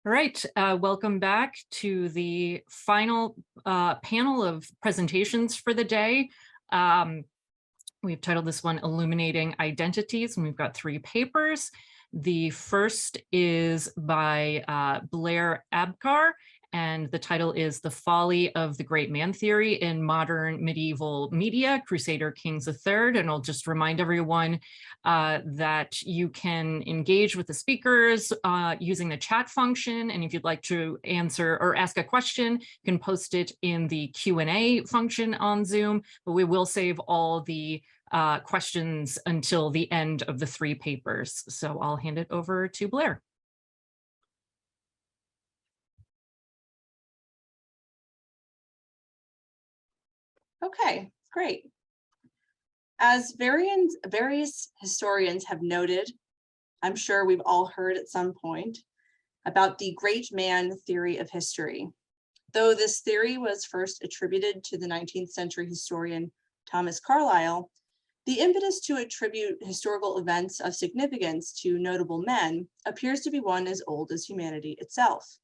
All right, welcome back to the final panel of presentations for the day. We've titled this one Illuminating Identities, and we've got 3 papers. The first is by Blair Apgar, and the title is The Folly of the Great Man Theory in Modern Medieval Media, Crusader Kings III. And I'll just remind everyone that you can engage with the speakers using the chat function. And if you'd like to answer or ask a question, you can post it in the Q&A function on Zoom, but we will save all the questions until the end of the 3 papers. So I'll hand it over to Blair. Okay, great. As various historians have noted, I'm sure we've all heard at some point about the great man theory of history. Though this theory was first attributed to the 19th century historian Thomas Carlyle, the impetus to attribute historical events of significance to notable men appears to be one as old as humanity itself.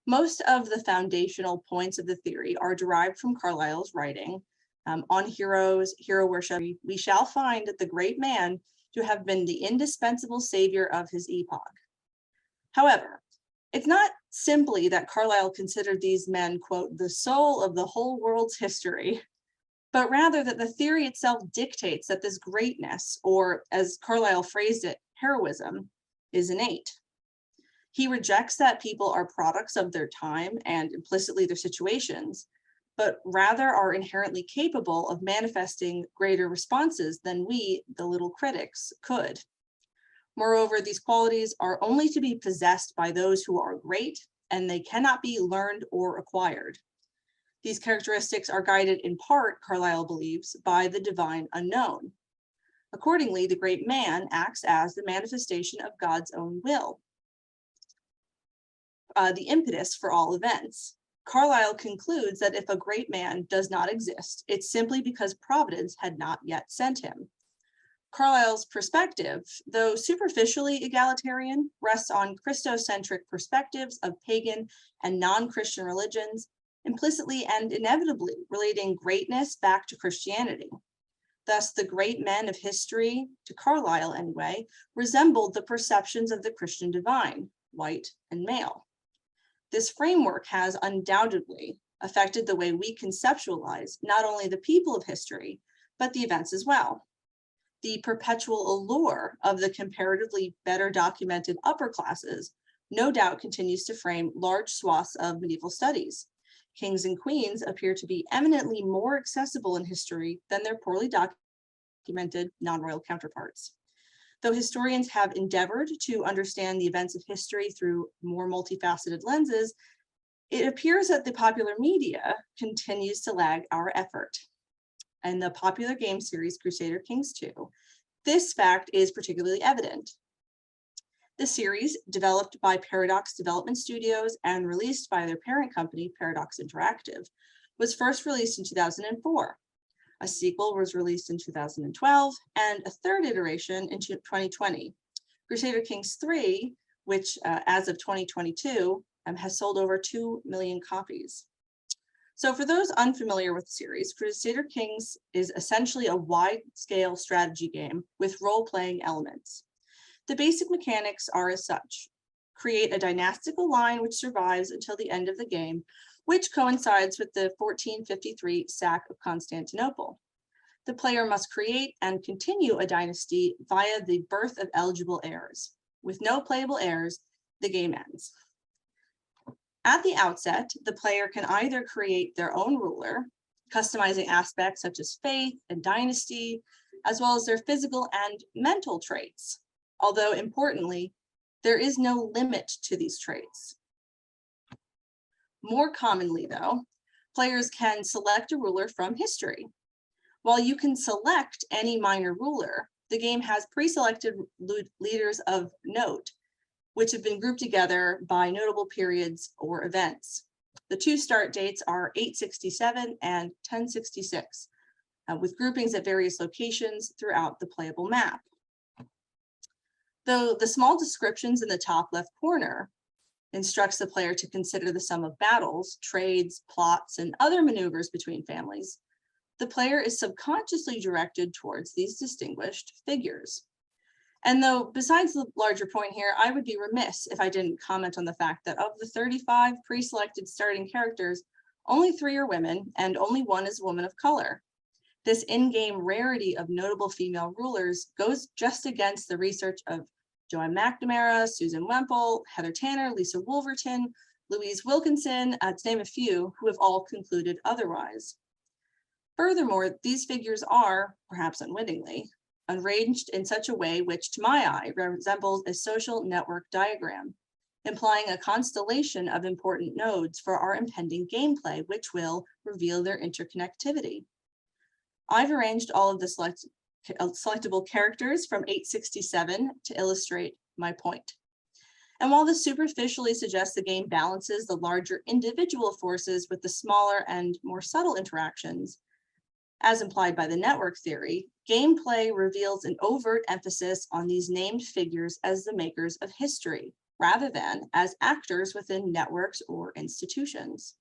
Most of the foundational points of the theory are derived from Carlyle's writing. On heroes, hero worship, we shall find the great man to have been the indispensable savior of his epoch. However, it's not simply that Carlyle considered these men, quote, the soul of the whole world's history, but rather that the theory itself dictates that this greatness, or as Carlyle phrased it, heroism, is innate. He rejects that people are products of their time and implicitly their situations, but rather are inherently capable of manifesting greater responses than we, the little critics, could. Moreover, these qualities are only to be possessed by those who are great, and they cannot be learned or acquired. These characteristics are guided in part, Carlyle believes, by the divine unknown. Accordingly, the great man acts as the manifestation of God's own will, the impetus for all events. Carlyle concludes that if a great man does not exist, it's simply because Providence had not yet sent him. Carlyle's perspective, though superficially egalitarian, rests on Christocentric perspectives of pagan and non-Christian religions, implicitly and inevitably relating greatness back to Christianity. Thus, the great men of history, to Carlyle anyway, resembled the perceptions of the Christian divine, white and male. This framework has undoubtedly affected the way we conceptualize not only the people of history, but the events as well. The perpetual allure of the comparatively better documented upper classes no doubt continues to frame large swaths of medieval studies. Kings and queens appear to be eminently more accessible in history than their poorly documented non-royal counterparts. Though historians have endeavored to understand the events of history through more multifaceted lenses, it appears that the popular media continues to lag our effort. In the popular game series Crusader Kings II, this fact is particularly evident. The series, developed by Paradox Development Studios and released by their parent company, Paradox Interactive, was first released in 2004. A sequel was released in 2012, and a third iteration in 2020. Crusader Kings III, which as of 2022, has sold over 2 million copies. So for those unfamiliar with the series, Crusader Kings is essentially a wide-scale strategy game with role-playing elements. The basic mechanics are as such. Create a dynastical line which survives until the end of the game, which coincides with the 1453 sack of Constantinople. The player must create and continue a dynasty via the birth of eligible heirs. With no playable heirs, the game ends. At the outset, the player can either create their own ruler, customizing aspects such as faith and dynasty, as well as their physical and mental traits. Although importantly, there is no limit to these traits. More commonly, though, players can select a ruler from history. While you can select any minor ruler, the game has pre-selected leaders of note, which have been grouped together by notable periods or events. The 2 start dates are 867 and 1066, with groupings at various locations throughout the playable map. Though the small descriptions in the top left corner instructs the player to consider the sum of battles, trades, plots, and other maneuvers between families, the player is subconsciously directed towards these distinguished figures. And though, besides the larger point here, I would be remiss if I didn't comment on the fact that of the 35 pre-selected starting characters, only 3 are women and only 1 is a woman of color. This in-game rarity of notable female rulers goes just against the research of Joanne McNamara, Susan Wemple, Heather Tanner, Lisa Wolverton, Louise Wilkinson, to name a few, who have all concluded otherwise. Furthermore, these figures are, perhaps unwittingly, arranged in such a way which, to my eye, resembles a social network diagram, implying a constellation of important nodes for our impending gameplay, which will reveal their interconnectivity. I've arranged all of the selectable characters from 867 to illustrate my point. And while this superficially suggests the game balances the larger individual forces with the smaller and more subtle interactions, as implied by the network theory, gameplay reveals an overt emphasis on these named figures as the makers of history, rather than as actors within networks or institutions.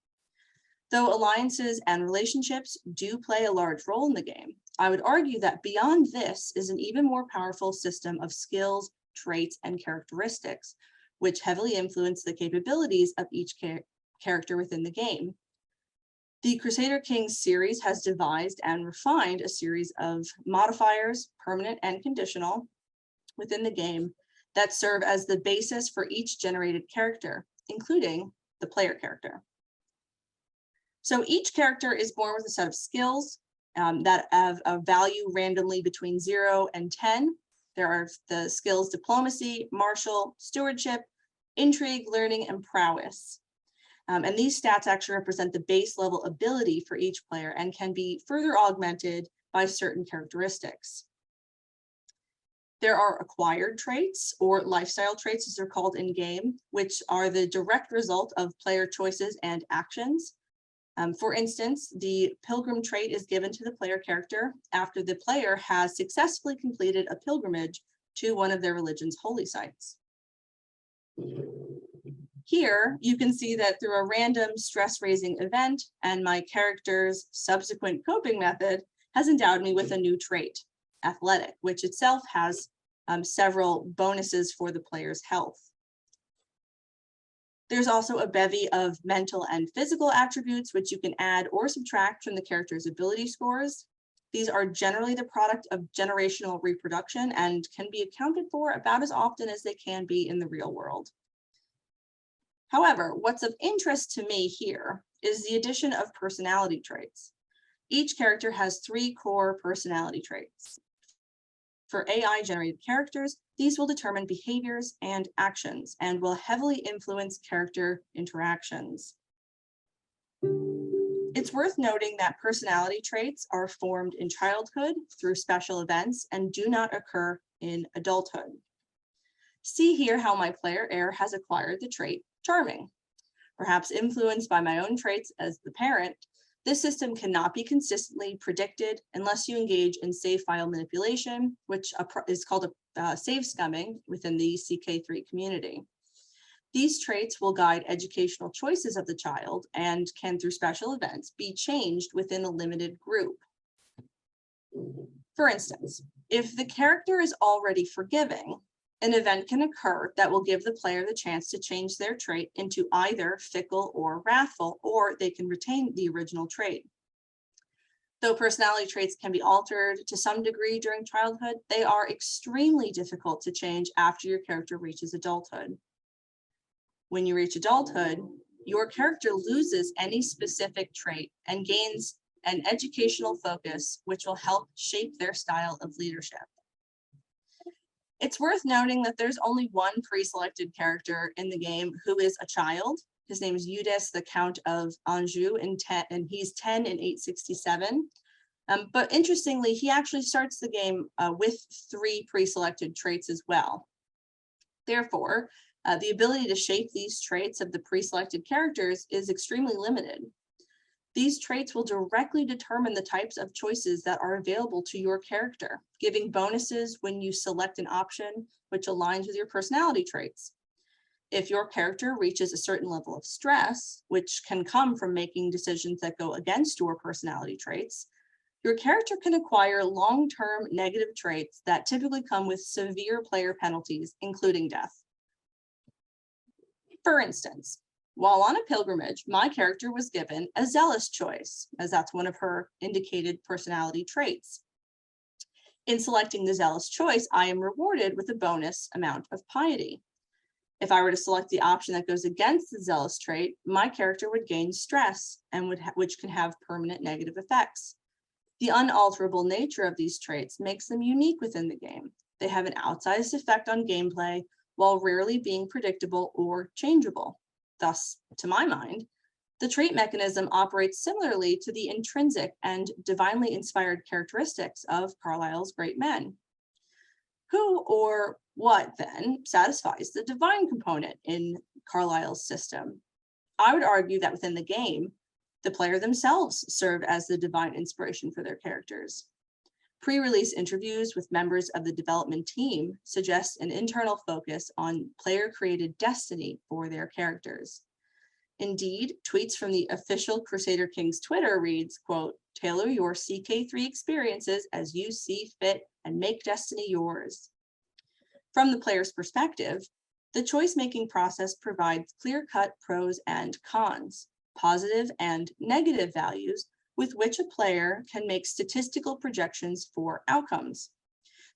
Though alliances and relationships do play a large role in the game, I would argue that beyond this is an even more powerful system of skills, traits, and characteristics, which heavily influence the capabilities of each character within the game. The Crusader Kings series has devised and refined a series of modifiers, permanent and conditional, within the game that serve as the basis for each generated character, including the player character. So each character is born with a set of skills that have a value randomly between 0 and 10. There are the skills diplomacy, martial, stewardship, intrigue, learning, and prowess. And these stats actually represent the base level ability for each player and can be further augmented by certain characteristics. There are acquired traits, or lifestyle traits as they're called in game, which are the direct result of player choices and actions. For instance, the pilgrim trait is given to the player character after the player has successfully completed a pilgrimage to one of their religion's holy sites. Here, you can see that through a random stress-raising event and my character's subsequent coping method has endowed me with a new trait, athletic, which itself has several bonuses for the player's health. There's also a bevy of mental and physical attributes, which you can add or subtract from the character's ability scores. These are generally the product of generational reproduction and can be accounted for about as often as they can be in the real world. However, what's of interest to me here is the addition of personality traits. Each character has 3 core personality traits. For AI-generated characters, these will determine behaviors and actions and will heavily influence character interactions. It's worth noting that personality traits are formed in childhood through special events and do not occur in adulthood. See here how my player heir has acquired the trait charming. Perhaps influenced by my own traits as the parent, this system cannot be consistently predicted unless you engage in save file manipulation, which is called a save scumming within the CK3 community. These traits will guide educational choices of the child and can, through special events, be changed within a limited group. For instance, if the character is already forgiving, an event can occur that will give the player the chance to change their trait into either fickle or wrathful, or they can retain the original trait. Though personality traits can be altered to some degree during childhood, they are extremely difficult to change after your character reaches adulthood. When you reach adulthood, your character loses any specific trait and gains an educational focus, which will help shape their style of leadership. It's worth noting that there's only one pre-selected character in the game who is a child. His name is Eudes, the Count of Anjou, and he's 10 in 867. But interestingly, he actually starts the game with 3 pre-selected traits as well. Therefore, the ability to shape these traits of the pre-selected characters is extremely limited. These traits will directly determine the types of choices that are available to your character, giving bonuses when you select an option which aligns with your personality traits. If your character reaches a certain level of stress, which can come from making decisions that go against your personality traits, your character can acquire long-term negative traits that typically come with severe player penalties, including death. For instance, while on a pilgrimage, my character was given a zealous choice, as that's one of her indicated personality traits. In selecting the zealous choice, I am rewarded with a bonus amount of piety. If I were to select the option that goes against the zealous trait, my character would gain stress, and which can have permanent negative effects. The unalterable nature of these traits makes them unique within the game. They have an outsized effect on gameplay while rarely being predictable or changeable. Thus, to my mind, the trait mechanism operates similarly to the intrinsic and divinely inspired characteristics of Carlyle's great men. Who or what then satisfies the divine component in Carlyle's system? I would argue that within the game, the player themselves serve as the divine inspiration for their characters. Pre-release interviews with members of the development team suggest an internal focus on player-created destiny for their characters. Indeed, tweets from the official Crusader Kings Twitter reads, quote, "Tailor your CK3 experiences as you see fit and make destiny yours." From the player's perspective, the choice-making process provides clear-cut pros and cons, positive and negative values with which a player can make statistical projections for outcomes.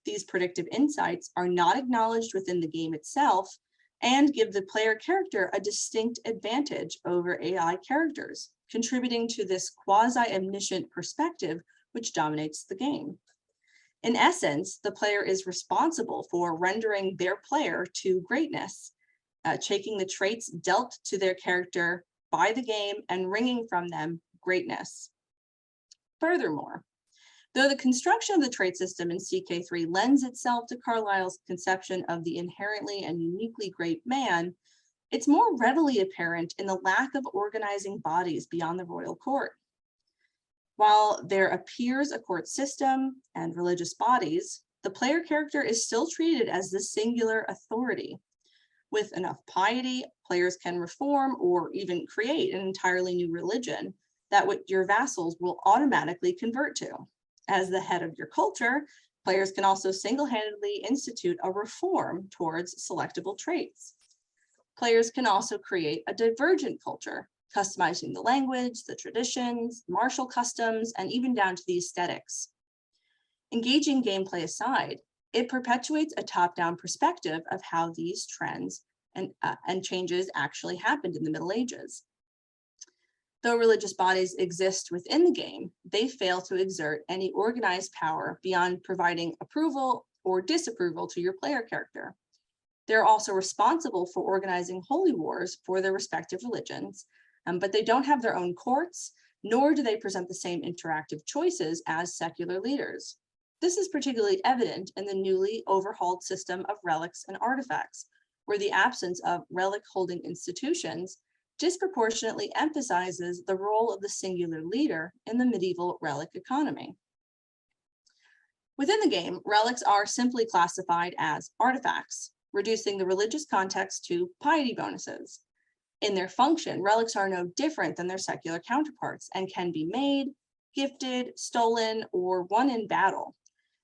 These predictive insights are not acknowledged within the game itself and give the player character a distinct advantage over AI characters, contributing to this quasi-omniscient perspective which dominates the game. In essence, the player is responsible for rendering their player to greatness, taking the traits dealt to their character by the game and wringing from them greatness. Furthermore, though the construction of the trait system in CK3 lends itself to Carlyle's conception of the inherently and uniquely great man, it's more readily apparent in the lack of organizing bodies beyond the royal court. While there appears a court system and religious bodies, the player character is still treated as the singular authority. With enough piety, players can reform or even create an entirely new religion that what your vassals will automatically convert to. As the head of your culture, players can also single-handedly institute a reform towards selectable traits. Players can also create a divergent culture, customizing the language, the traditions, martial customs, and even down to the aesthetics. Engaging gameplay aside, it perpetuates a top-down perspective of how these trends and changes actually happened in the Middle Ages. Though religious bodies exist within the game, they fail to exert any organized power beyond providing approval or disapproval to your player character. They're also responsible for organizing holy wars for their respective religions, but they don't have their own courts, nor do they present the same interactive choices as secular leaders. This is particularly evident in the newly overhauled system of relics and artifacts, where the absence of relic-holding institutions disproportionately emphasizes the role of the singular leader in the medieval relic economy. Within the game, relics are simply classified as artifacts, reducing the religious context to piety bonuses. In their function, relics are no different than their secular counterparts and can be made, gifted, stolen, or won in battle.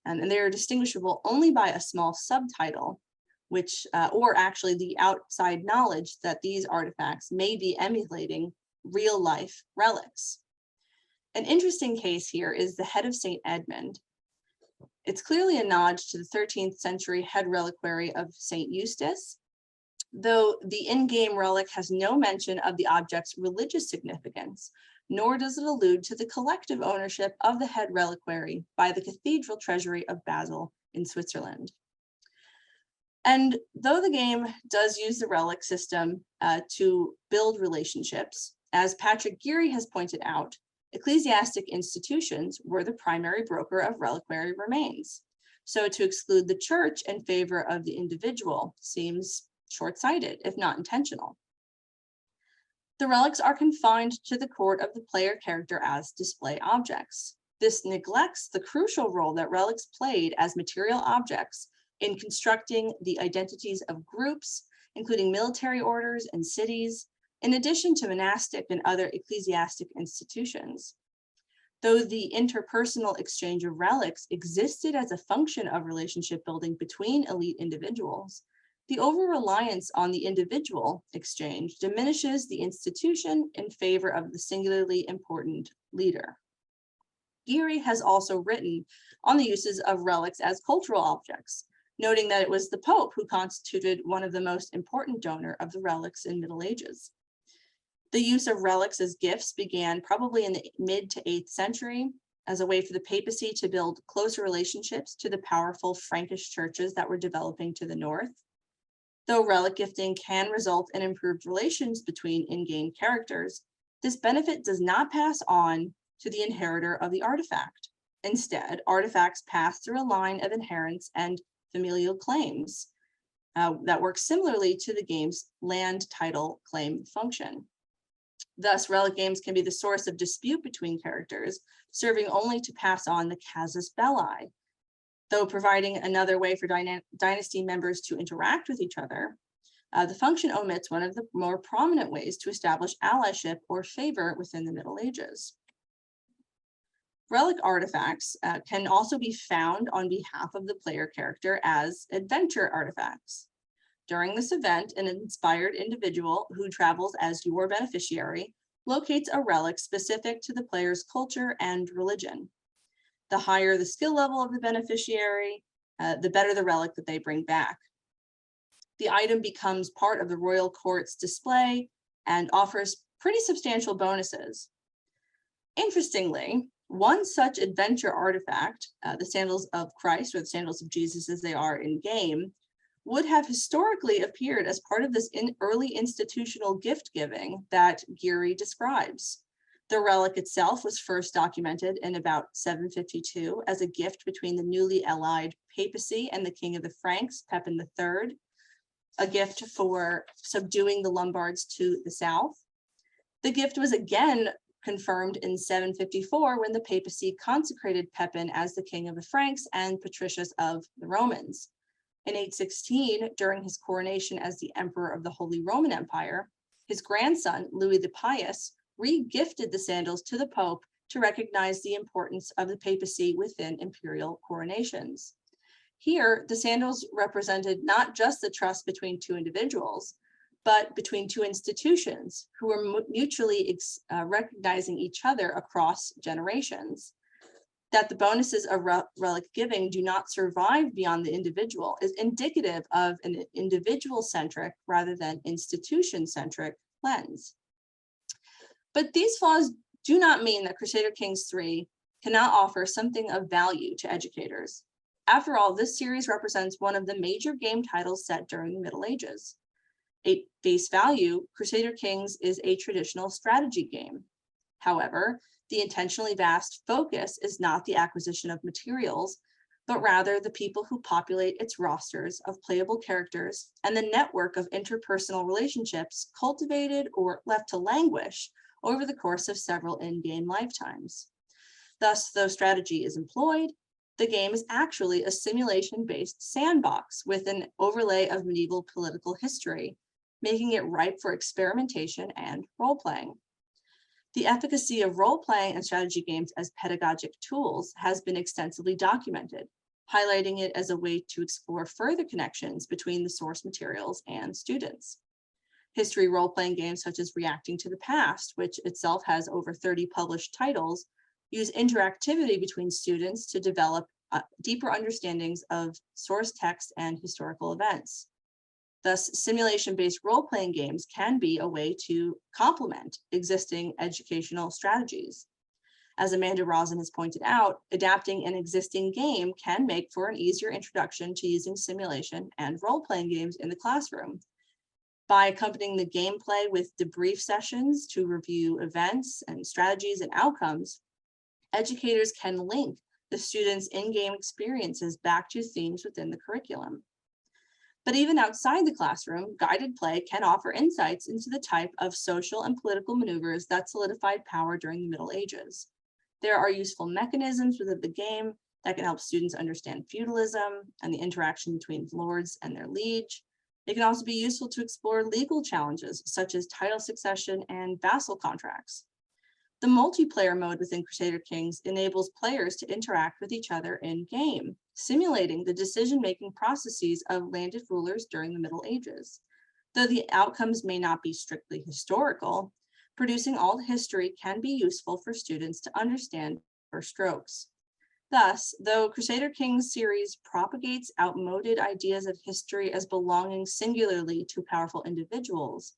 And they are distinguishable only by a small subtitle, which, or actually the outside knowledge that these artifacts may be emulating real-life relics. An interesting case here is the head of St. Edmund. It's clearly a nod to the 13th century head reliquary of St. Eustace, though the in-game relic has no mention of the object's religious significance, nor does it allude to the collective ownership of the head reliquary by the cathedral treasury of Basel in Switzerland. And though the game does use the relic system to build relationships, as Patrick Geary has pointed out, ecclesiastic institutions were the primary broker of reliquary remains. So to exclude the church in favor of the individual seems short-sighted, if not intentional. The relics are confined to the court of the player character as display objects. This neglects the crucial role that relics played as material objects in constructing the identities of groups including military orders and cities, in addition to monastic and other ecclesiastic institutions. Though the interpersonal exchange of relics existed as a function of relationship building between elite individuals, the over-reliance on the individual exchange diminishes the institution in favor of the singularly important leader. Geary has also written on the uses of relics as cultural objects, noting that it was the Pope who constituted one of the most important donor of the relics in Middle Ages. The use of relics as gifts began probably in the mid to 8th century as a way for the papacy to build closer relationships to the powerful Frankish churches that were developing to the north. Though relic gifting can result in improved relations between in-game characters, this benefit does not pass on to the inheritor of the artifact. Instead, artifacts pass through a line of inheritance and familial claims that work similarly to the game's land title claim function. Thus, relic games can be the source of dispute between characters, serving only to pass on the casus belli. Though providing another way for dynasty members to interact with each other, the function omits one of the more prominent ways to establish allyship or favor within the Middle Ages. Relic artifacts can also be found on behalf of the player character as adventure artifacts. During this event, an inspired individual who travels as your beneficiary locates a relic specific to the player's culture and religion. The higher the skill level of the beneficiary, the better the relic that they bring back. The item becomes part of the royal court's display and offers pretty substantial bonuses. Interestingly, one such adventure artifact, the sandals of Christ, or the sandals of Jesus as they are in game, would have historically appeared as part of this early institutional gift giving that Geary describes. The relic itself was first documented in about 752 as a gift between the newly allied papacy and the king of the Franks, Pepin III, a gift for subduing the Lombards to the south. The gift was again confirmed in 754 when the papacy consecrated Pepin as the king of the Franks and Patricius of the Romans. In 816, during his coronation as the emperor of the Holy Roman Empire, his grandson, Louis the Pious, re-gifted the sandals to the Pope to recognize the importance of the papacy within imperial coronations. Here, the sandals represented not just the trust between two individuals, but between two institutions who were mutually recognizing each other across generations. That the bonuses of relic giving do not survive beyond the individual is indicative of an individual-centric rather than institution-centric lens. But these flaws do not mean that Crusader Kings III cannot offer something of value to educators. After all, this series represents one of the major game titles set during the Middle Ages. At face value, Crusader Kings is a traditional strategy game. However, the intentionally vast focus is not the acquisition of materials, but rather the people who populate its rosters of playable characters and the network of interpersonal relationships cultivated or left to languish over the course of several in-game lifetimes. Thus, though strategy is employed, the game is actually a simulation-based sandbox with an overlay of medieval political history, making it ripe for experimentation and role-playing. The efficacy of role-playing and strategy games as pedagogic tools has been extensively documented, highlighting it as a way to explore further connections between the source materials and students. History role-playing games such as Reacting to the Past, which itself has over 30 published titles, use interactivity between students to develop deeper understandings of source text and historical events. Thus, simulation-based role-playing games can be a way to complement existing educational strategies. As Amanda Rosen has pointed out, adapting an existing game can make for an easier introduction to using simulation and role-playing games in the classroom. By accompanying the gameplay with debrief sessions to review events and strategies and outcomes, educators can link the students' in-game experiences back to themes within the curriculum. But even outside the classroom, guided play can offer insights into the type of social and political maneuvers that solidified power during the Middle Ages. There are useful mechanisms within the game that can help students understand feudalism and the interaction between lords and their liege, It can also be useful to explore legal challenges such as title succession and vassal contracts. The multiplayer mode within Crusader Kings enables players to interact with each other in-game, simulating the decision-making processes of landed rulers during the Middle Ages. Though the outcomes may not be strictly historical, producing all the history can be useful for students to understand first strokes. Thus, though Crusader Kings series propagates outmoded ideas of history as belonging singularly to powerful individuals,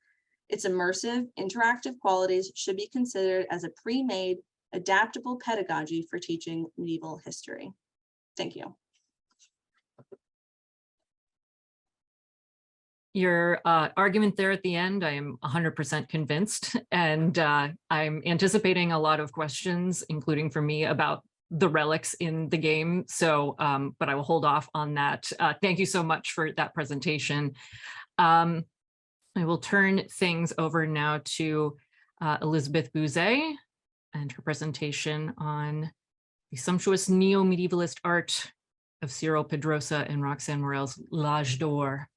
its immersive, interactive qualities should be considered as a pre-made, adaptable pedagogy for teaching medieval history. Thank you. Your argument there at the end, I am 100% convinced, and I'm anticipating a lot of questions, including for me, about the relics in the game. So, but I will hold off on that. Thank you so much for that presentation. I will turn things over now to Elizabeth Bouzet and her presentation on the sumptuous neo-medievalist art of Cyril Pedrosa and Roxanne Morel's L'Âge d'Or.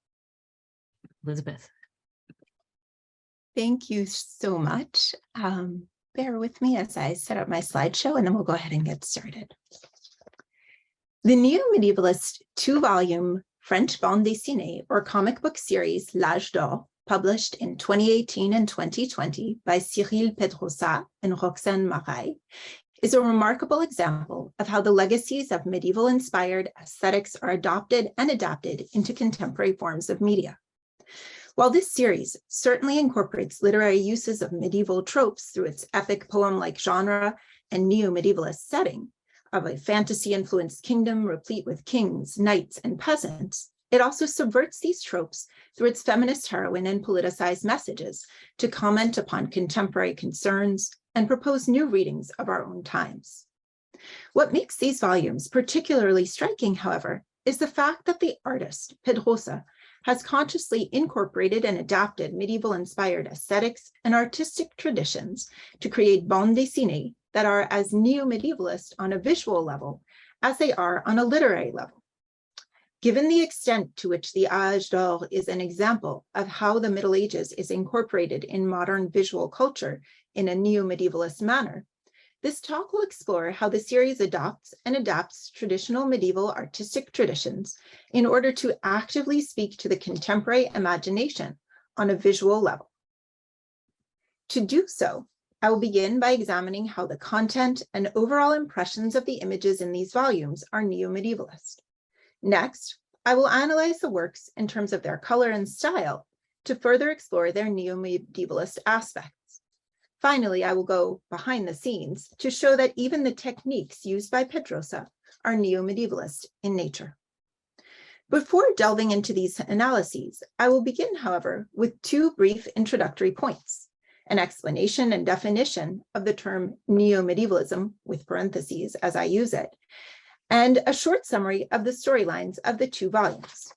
Elizabeth. Thank you so much. Bear with me as I set up my slideshow, and then we'll go ahead and get started. The neo-medievalist 2-volume French bande dessinée or comic book series L'Âge d'Or, published in 2018 and 2020 by Cyril Pedrosa and Roxanne Morel, is a remarkable example of how the legacies of medieval-inspired aesthetics are adopted and adapted into contemporary forms of media. While this series certainly incorporates literary uses of medieval tropes through its epic poem-like genre and neo-medievalist setting of a fantasy-influenced kingdom replete with kings, knights, and peasants, it also subverts these tropes through its feminist heroine and politicized messages to comment upon contemporary concerns and propose new readings of our own times. What makes these volumes particularly striking, however, is the fact that the artist, Pedrosa, has consciously incorporated and adapted medieval-inspired aesthetics and artistic traditions to create bande dessinée that are as neo-medievalist on a visual level as they are on a literary level. Given the extent to which the Âge d'Or is an example of how the Middle Ages is incorporated in modern visual culture in a neo-medievalist manner, this talk will explore how the series adopts and adapts traditional medieval artistic traditions in order to actively speak to the contemporary imagination on a visual level. To do so, I will begin by examining how the content and overall impressions of the images in these volumes are neo-medievalist. Next, I will analyze the works in terms of their color and style to further explore their neo-medievalist aspects. Finally, I will go behind the scenes to show that even the techniques used by Pedrosa are neo-medievalist in nature. Before delving into these analyses, I will begin, however, with two brief introductory points: an explanation and definition of the term neo-medievalism, with parentheses as I use it, and a short summary of the storylines of the two volumes.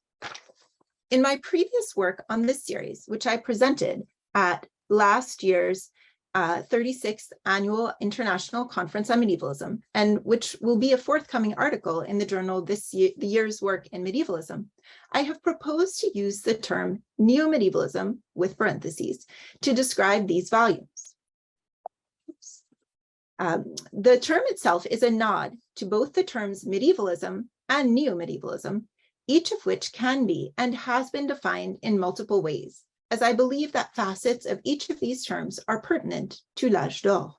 In my previous work on this series, which I presented at last year's 36th Annual International Conference on Medievalism, and which will be a forthcoming article in the journal the year's work in medievalism, I have proposed to use the term neo-medievalism, with parentheses, to describe these volumes. The term itself is a nod to both the terms medievalism and neo-medievalism, each of which can be and has been defined in multiple ways, as I believe that facets of each of these terms are pertinent to L'Âge d'Or.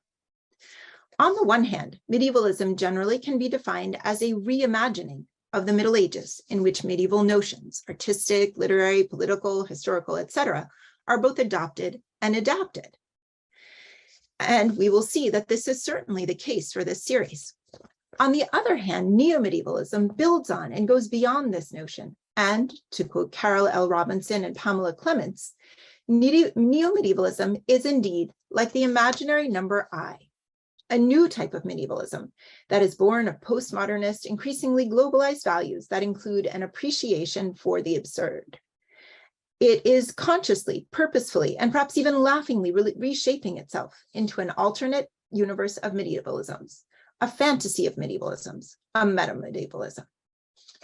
On the one hand, medievalism generally can be defined as a reimagining of the Middle Ages, in which medieval notions, artistic, literary, political, historical, etc., are both adopted and adapted. And we will see that this is certainly the case for this series. On the other hand, neo-medievalism builds on and goes beyond this notion. And to quote Carol L. Robinson and Pamela Clements, neo-medievalism is indeed like the imaginary number I, a new type of medievalism that is born of postmodernist, increasingly globalized values that include an appreciation for the absurd. It is consciously, purposefully, and perhaps even laughingly reshaping itself into an alternate universe of medievalisms, a fantasy of medievalisms, a meta-medievalism.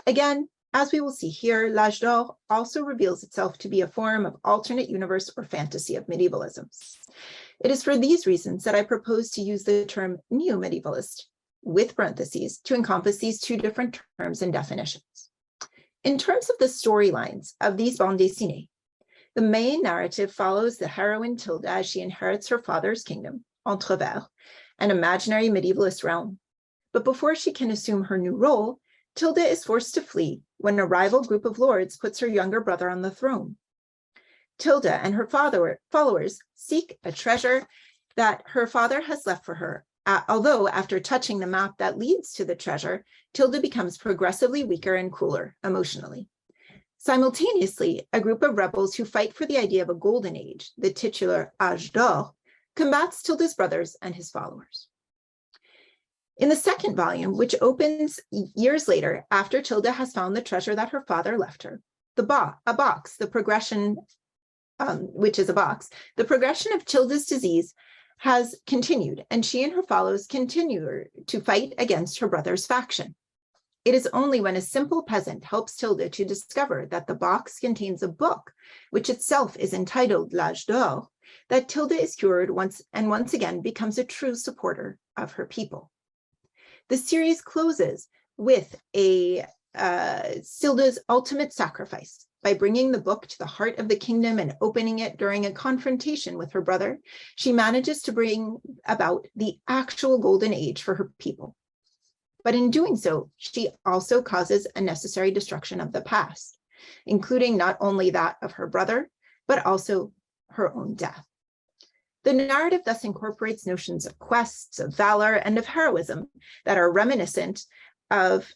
Again, As we will see here, L'Âge d'Or also reveals itself to be a form of alternate universe or fantasy of medievalism. It is for these reasons that I propose to use the term neo-medievalist with parentheses to encompass these two different terms and definitions. In terms of the storylines of these bandes dessinées, the main narrative follows the heroine Tilda as she inherits her father's kingdom, Entrevert, an imaginary medievalist realm. But before she can assume her new role, Tilda is forced to flee when a rival group of lords puts her younger brother on the throne. Tilda and her followers seek a treasure that her father has left for her, although after touching the map that leads to the treasure, Tilda becomes progressively weaker and crueler emotionally. Simultaneously, a group of rebels who fight for the idea of a golden age, the titular Âge d'Or, combats Tilda's brothers and his followers. In the second volume, which opens years later after Tilda has found the treasure that her father left her, the progression of Tilda's disease has continued, and she and her followers continue to fight against her brother's faction. It is only when a simple peasant helps Tilda to discover that the box contains a book, which itself is entitled L'Âge d'Or, that Tilda is cured once again becomes a true supporter of her people. The series closes with Tilda's ultimate sacrifice. By bringing the book to the heart of the kingdom and opening it during a confrontation with her brother, she manages to bring about the actual golden age for her people. But in doing so, she also causes a necessary destruction of the past, including not only that of her brother, but also her own death. The narrative thus incorporates notions of quests, of valor, and of heroism that are reminiscent of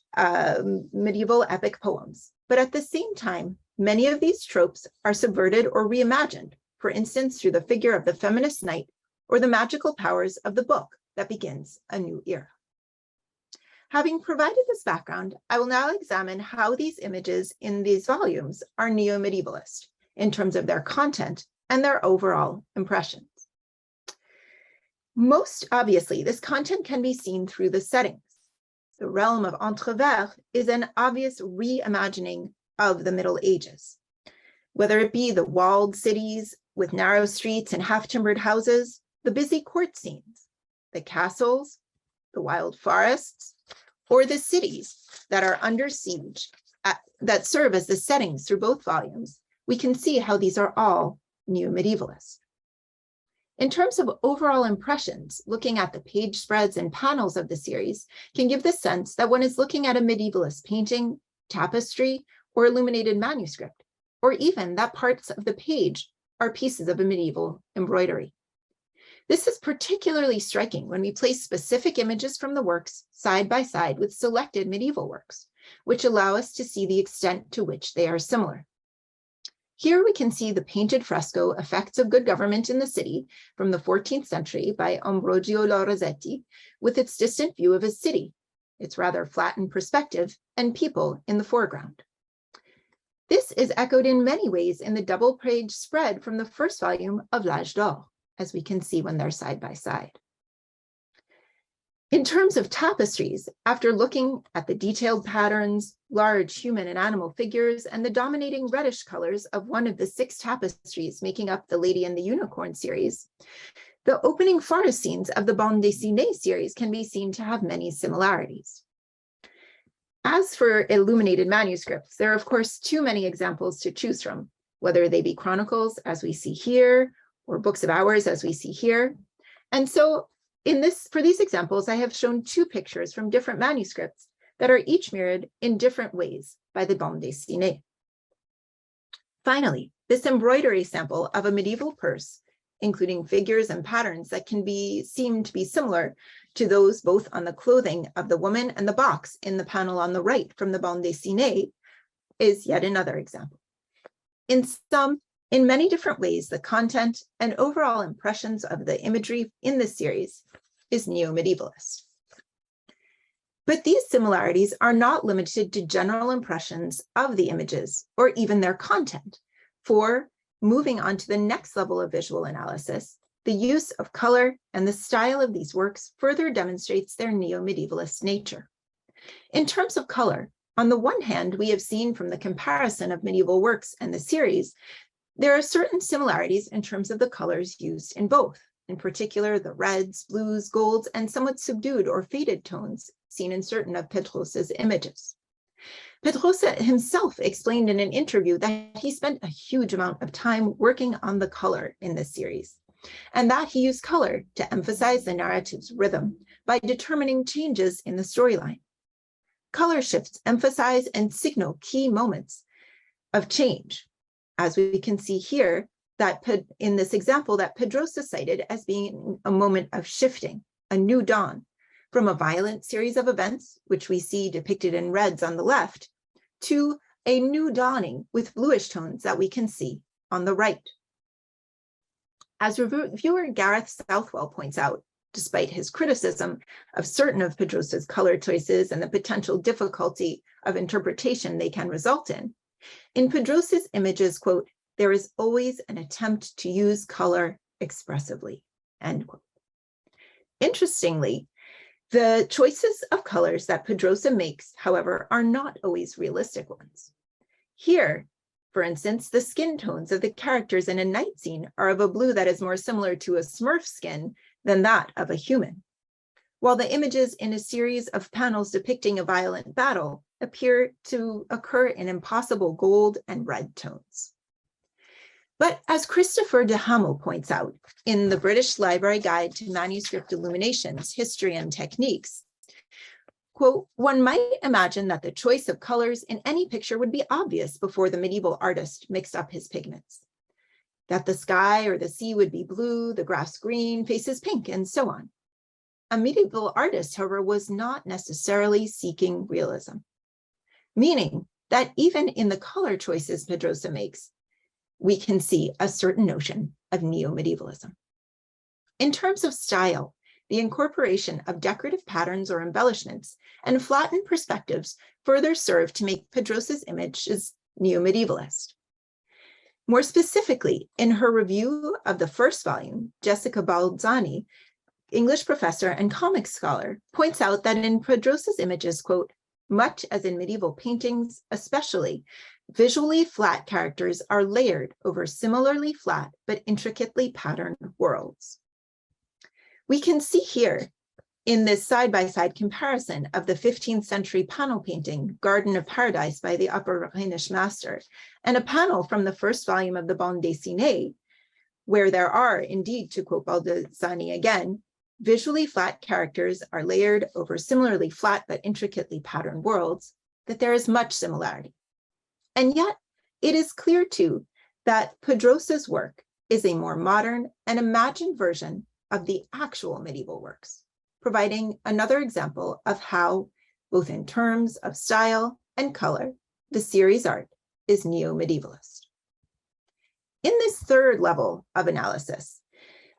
medieval epic poems. But at the same time, many of these tropes are subverted or reimagined, for instance, through the figure of the feminist knight or the magical powers of the book that begins a new era. Having provided this background, I will now examine how these images in these volumes are neo-medievalist in terms of their content and their overall impressions. Most obviously, this content can be seen through the settings. The realm of Entrevert is an obvious reimagining of the Middle Ages. Whether it be the walled cities with narrow streets and half-timbered houses, the busy court scenes, the castles, the wild forests, or the cities that are under siege that serve as the settings through both volumes, we can see how these are all neo-medievalist. In terms of overall impressions, looking at the page spreads and panels of the series can give the sense that one is looking at a medievalist painting, tapestry, or illuminated manuscript, or even that parts of the page are pieces of a medieval embroidery. This is particularly striking when we place specific images from the works side by side with selected medieval works, which allow us to see the extent to which they are similar. Here we can see the painted fresco Effects of Good Government in the City from the 14th century by Ambrogio Lorenzetti, with its distant view of a city, its rather flattened perspective, and people in the foreground. This is echoed in many ways in the double-page spread from the first volume of L'Âge d'Or, as we can see when they're side by side. In terms of tapestries, after looking at the detailed patterns, large human and animal figures, and the dominating reddish colors of one of the 6 tapestries making up the Lady and the Unicorn series, the opening forest scenes of the bande dessinée series can be seen to have many similarities. As for illuminated manuscripts, there are of course too many examples to choose from, whether they be chronicles, as we see here, or books of hours, as we see here. And so for these examples, I have shown 2 pictures from different manuscripts that are each mirrored in different ways by the bande dessinée. Finally, this embroidery sample of a medieval purse, including figures and patterns that can seem to be similar to those both on the clothing of the woman and the box in the panel on the right from the bande dessinée, is yet another example. In many different ways, the content and overall impressions of the imagery in this series is neo-medievalist. But these similarities are not limited to general impressions of the images or even their content. For moving on to the next level of visual analysis, the use of color and the style of these works further demonstrates their neo-medievalist nature. In terms of color, On the one hand, we have seen from the comparison of medieval works and the series, there are certain similarities in terms of the colors used in both, in particular the reds, blues, golds, and somewhat subdued or faded tones seen in certain of Pedrosa's images. Pedrosa himself explained in an interview that he spent a huge amount of time working on the color in this series, and that he used color to emphasize the narrative's rhythm by determining changes in the storyline. Color shifts emphasize and signal key moments of change, as we can see here that in this example that Pedrosa cited as being a moment of shifting, a new dawn, from a violent series of events, which we see depicted in reds on the left, to a new dawning with bluish tones that we can see on the right. As reviewer Gareth Southwell points out, despite his criticism of certain of Pedrosa's color choices and the potential difficulty of interpretation they can result in Pedrosa's images, quote, "there is always an attempt to use color expressively," end quote. Interestingly, the choices of colors that Pedrosa makes, however, are not always realistic ones. Here, for instance, the skin tones of the characters in a night scene are of a blue that is more similar to a Smurf skin than that of a human, while the images in a series of panels depicting a violent battle appear to occur in impossible gold and red tones. But as Christopher de Hamel points out in the British Library Guide to Manuscript Illuminations, History and Techniques, quote, "one might imagine that the choice of colors in any picture would be obvious before the medieval artist mixed up his pigments, that the sky or the sea would be blue, the grass green, faces pink, and so on. A medieval artist, however, was not necessarily seeking realism, meaning that even in the color choices Pedrosa makes, we can see a certain notion of neo-medievalism. In terms of style, the incorporation of decorative patterns or embellishments and flattened perspectives further serve to make Pedrosa's images neo-medievalist. More specifically, in her review of the first volume, Jessica Balzani, English professor and comic scholar, points out that in Pedrosa's images, quote, "much as in medieval paintings, especially, visually flat characters are layered over similarly flat but intricately patterned worlds." We can see here in this side-by-side comparison of the 15th century panel painting, Garden of Paradise by the Upper Rhenish master, and a panel from the first volume of the Bande Dessinée, where there are, indeed, to quote Balzani again, "visually flat characters are layered over similarly flat but intricately patterned worlds," that there is much similarity. And yet, it is clear too that Pedrosa's work is a more modern and imagined version of the actual medieval works, providing another example of how, both in terms of style and color, the series art is neo-medievalist. In this third level of analysis,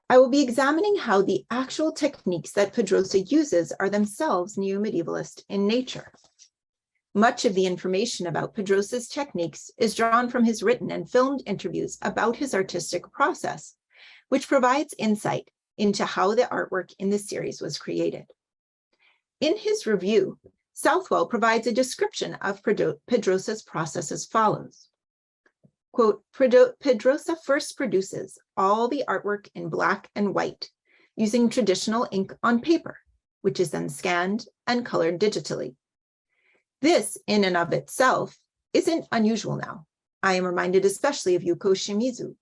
I will be examining how the actual techniques that Pedrosa uses are themselves neo-medievalist in nature. Much of the information about Pedrosa's techniques is drawn from his written and filmed interviews about his artistic process, which provides insight into how the artwork in the series was created. In his review, Southwell provides a description of Pedrosa's process as follows. Quote, "Pedrosa first produces all the artwork in black and white using traditional ink on paper, which is then scanned and colored digitally. This, in and of itself, isn't unusual now. I am reminded especially of Yuko Shimizu.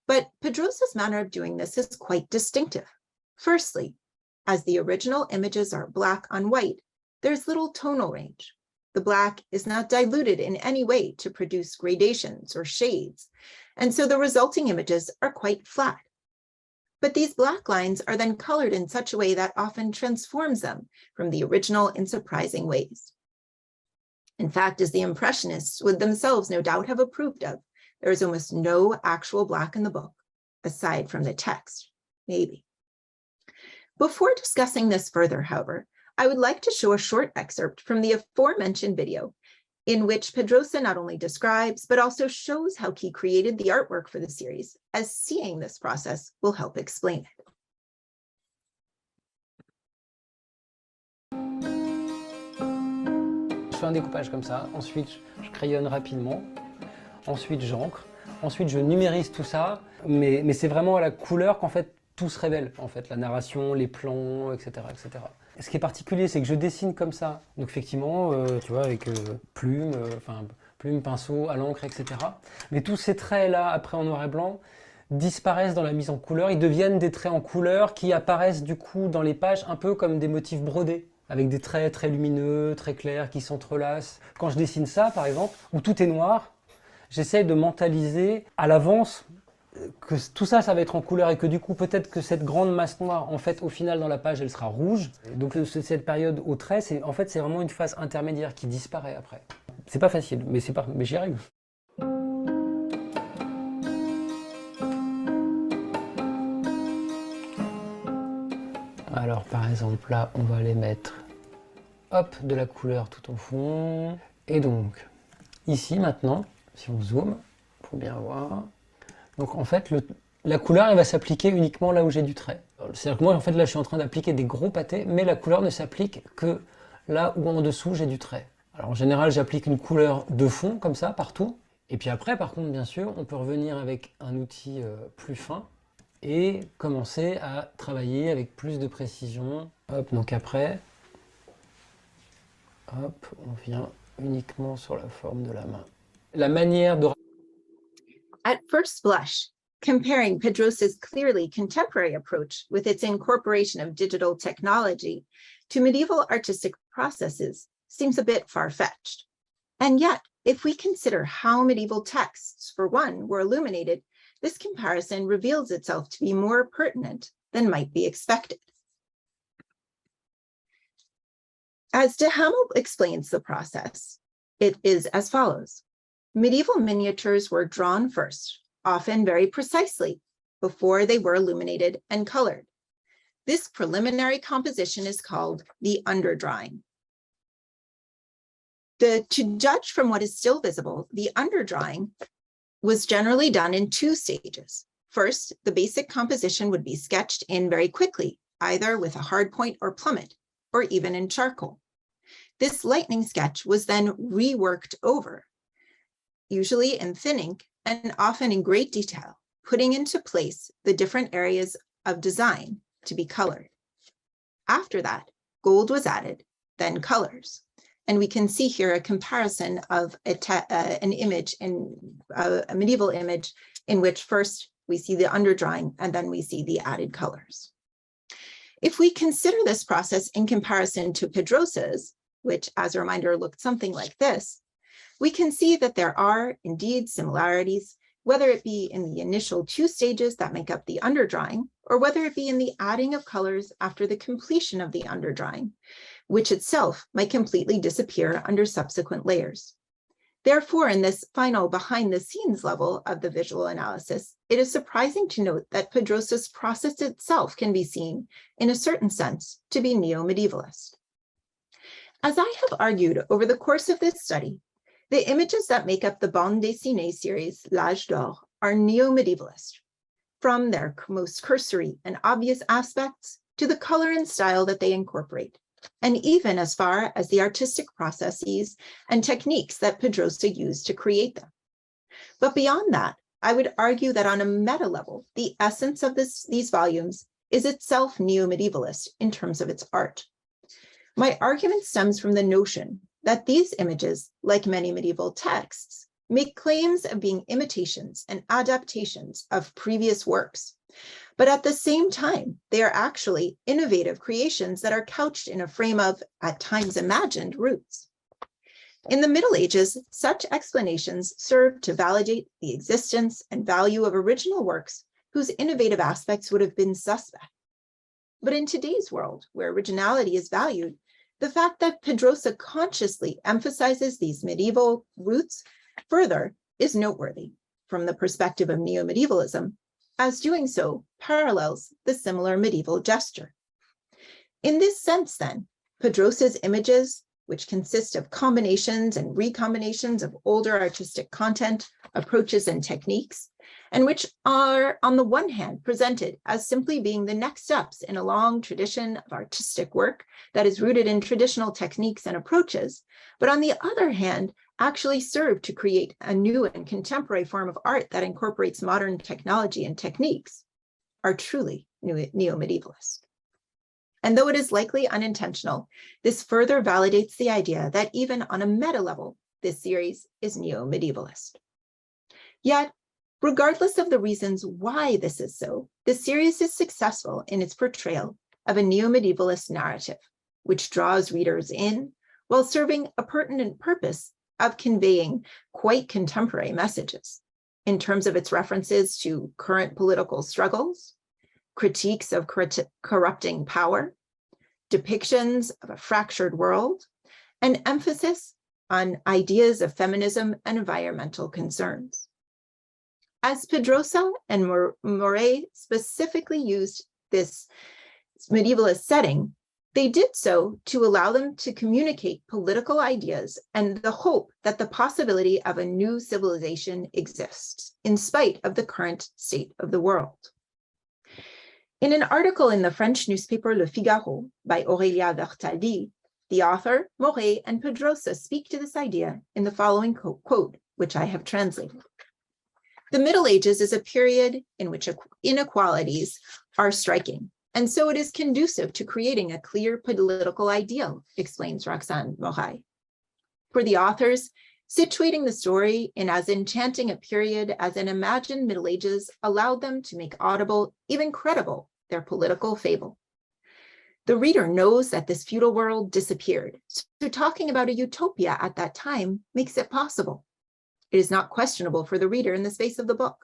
But Pedrosa's manner of doing this is quite distinctive. Firstly, as the original images are black on white, there's little tonal range. The black is not diluted in any way to produce gradations or shades, and so the resulting images are quite flat. But these black lines are then colored in such a way that often transforms them from the original in surprising ways. In fact, as the Impressionists would themselves no doubt have approved of, there is almost no actual black in the book, aside from the text, maybe. Before discussing this further, however, I would like to show a short excerpt from the aforementioned video in which Pedrosa not only describes, but also shows how he created the artwork for the series, as seeing this process will help explain it. fais un découpage comme ça, ensuite je crayonne rapidement, ensuite j'encre, ensuite je numérise tout ça, mais c'est vraiment à la couleur qu'en fait tout se révèle, en fait, la narration, les plans, etc., etc. Ce qui est particulier, c'est que je dessine comme ça, donc effectivement, tu vois, avec plume, pinceau, à l'encre, etc. Mais tous ces traits-là, après en noir et blanc, disparaissent dans la mise en couleur, ils deviennent des traits en couleur qui apparaissent du coup dans les pages un peu comme des motifs brodés, avec des traits très lumineux, très clairs, qui s'entrelacent. Quand je dessine ça, par exemple, où tout est noir, j'essaie de mentaliser à l'avance que tout ça, ça va être en couleur et que du coup, peut-être que cette grande masse noire, en fait, au final, dans la page, elle sera rouge. Et donc, cette période au trait, c'est vraiment une phase intermédiaire qui disparaît après. C'est pas facile, mais j'y arrive. Alors, par exemple, là, on va aller mettre, hop, de la couleur tout au fond. Et donc, ici, maintenant, si on zoome, pour bien voir. Donc, en fait, la couleur, elle va s'appliquer uniquement là où j'ai du trait. C'est-à-dire que moi, en fait, là, je suis en train d'appliquer des gros pâtés, mais la couleur ne s'applique que là où en dessous, j'ai du trait. Alors, en général, j'applique une couleur de fond, comme ça, partout. Et puis après, par contre, bien sûr, on peut revenir avec un outil plus fin et commencer à travailler avec plus de précision. Hop, donc après, hop, on vient uniquement sur la forme de la main. La manière de... At first blush, comparing Pedrosa's clearly contemporary approach with its incorporation of digital technology to medieval artistic processes seems a bit far-fetched. And yet, if we consider how medieval texts, for one, were illuminated, this comparison reveals itself to be more pertinent than might be expected. As de Hamel explains the process, it is as follows. Medieval miniatures were drawn first, often very precisely, before they were illuminated and colored. This preliminary composition is called the underdrawing. To judge from what is still visible, the underdrawing was generally done in two stages. First, the basic composition would be sketched in very quickly, either with a hard point or plummet, or even in charcoal. This lightning sketch was then reworked over, usually in thin ink and often in great detail, putting into place the different areas of design to be colored. After that, gold was added, then colors. And we can see here a comparison of an image, a medieval image, in which first we see the underdrawing and then we see the added colors. If we consider this process in comparison to Pedrosa's, which as a reminder looked something like this, we can see that there are indeed similarities, whether it be in the initial two stages that make up the underdrawing, or whether it be in the adding of colors after the completion of the underdrawing, which itself might completely disappear under subsequent layers. Therefore, in this final behind-the-scenes level of the visual analysis, it is surprising to note that Pedrosa's process itself can be seen, in a certain sense, to be neo-medievalist. As I have argued over the course of this study, the images that make up the bande dessinée series L'Âge d'Or are neo-medievalist, from their most cursory and obvious aspects to the color and style that they incorporate, and even as far as the artistic processes and techniques that Pedrosa used to create them. But beyond that, I would argue that on a meta level, the essence of these volumes is itself neo-medievalist in terms of its art. My argument stems from the notion that these images, like many medieval texts, make claims of being imitations and adaptations of previous works. But at the same time, they are actually innovative creations that are couched in a frame of, at times imagined, roots. In the Middle Ages, such explanations served to validate the existence and value of original works whose innovative aspects would have been suspect. But in today's world, where originality is valued, the fact that Pedrosa consciously emphasizes these medieval roots further is noteworthy from the perspective of neo-medievalism, as doing so parallels the similar medieval gesture. In this sense, then, Pedrosa's images, which consist of combinations and recombinations of older artistic content, approaches, and techniques, and which are, on the one hand, presented as simply being the next steps in a long tradition of artistic work that is rooted in traditional techniques and approaches, but on the other hand, actually serve to create a new and contemporary form of art that incorporates modern technology and techniques, are truly neo-medievalist. And though it is likely unintentional, this further validates the idea that even on a meta level, this series is neo-medievalist. Yet, regardless of the reasons why this is so, the series is successful in its portrayal of a neo-medievalist narrative, which draws readers in while serving a pertinent purpose of conveying quite contemporary messages in terms of its references to current political struggles, critiques of corrupting power, depictions of a fractured world, and emphasis on ideas of feminism and environmental concerns. As Pedrosa and Moret specifically used this medievalist setting, they did so to allow them to communicate political ideas and the hope that the possibility of a new civilization exists, in spite of the current state of the world. In an article in the French newspaper Le Figaro by Aurélia Vertaldi, the author, Moret, and Pedrosa speak to this idea in the following quote, which I have translated. The Middle Ages is a period in which inequalities are striking, and so it is conducive to creating a clear political ideal, explains Roxane Moret. For the authors, situating the story in as enchanting a period as an imagined Middle Ages allowed them to make audible, even credible, their political fable. The reader knows that this feudal world disappeared, so talking about a utopia at that time makes it possible. It is not questionable for the reader in the space of the book.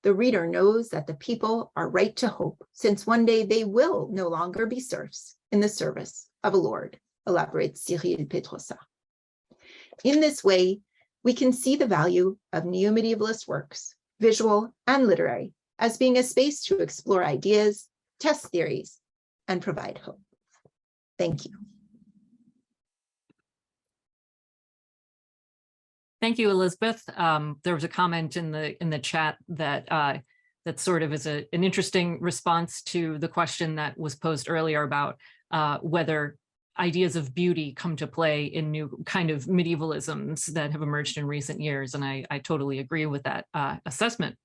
The reader knows that the people are right to hope, since one day they will no longer be serfs in the service of a lord, elaborates Cyril Pedrosa. In this way, we can see the value of neo-medievalist works, visual and literary, as being a space to explore ideas, test theories, and provide hope. Thank you. Thank you, Elizabeth. There was a comment in the chat that that sort of is an interesting response to the question that was posed earlier about whether ideas of beauty come to play in new kind of medievalisms that have emerged in recent years. And I totally agree with that assessment.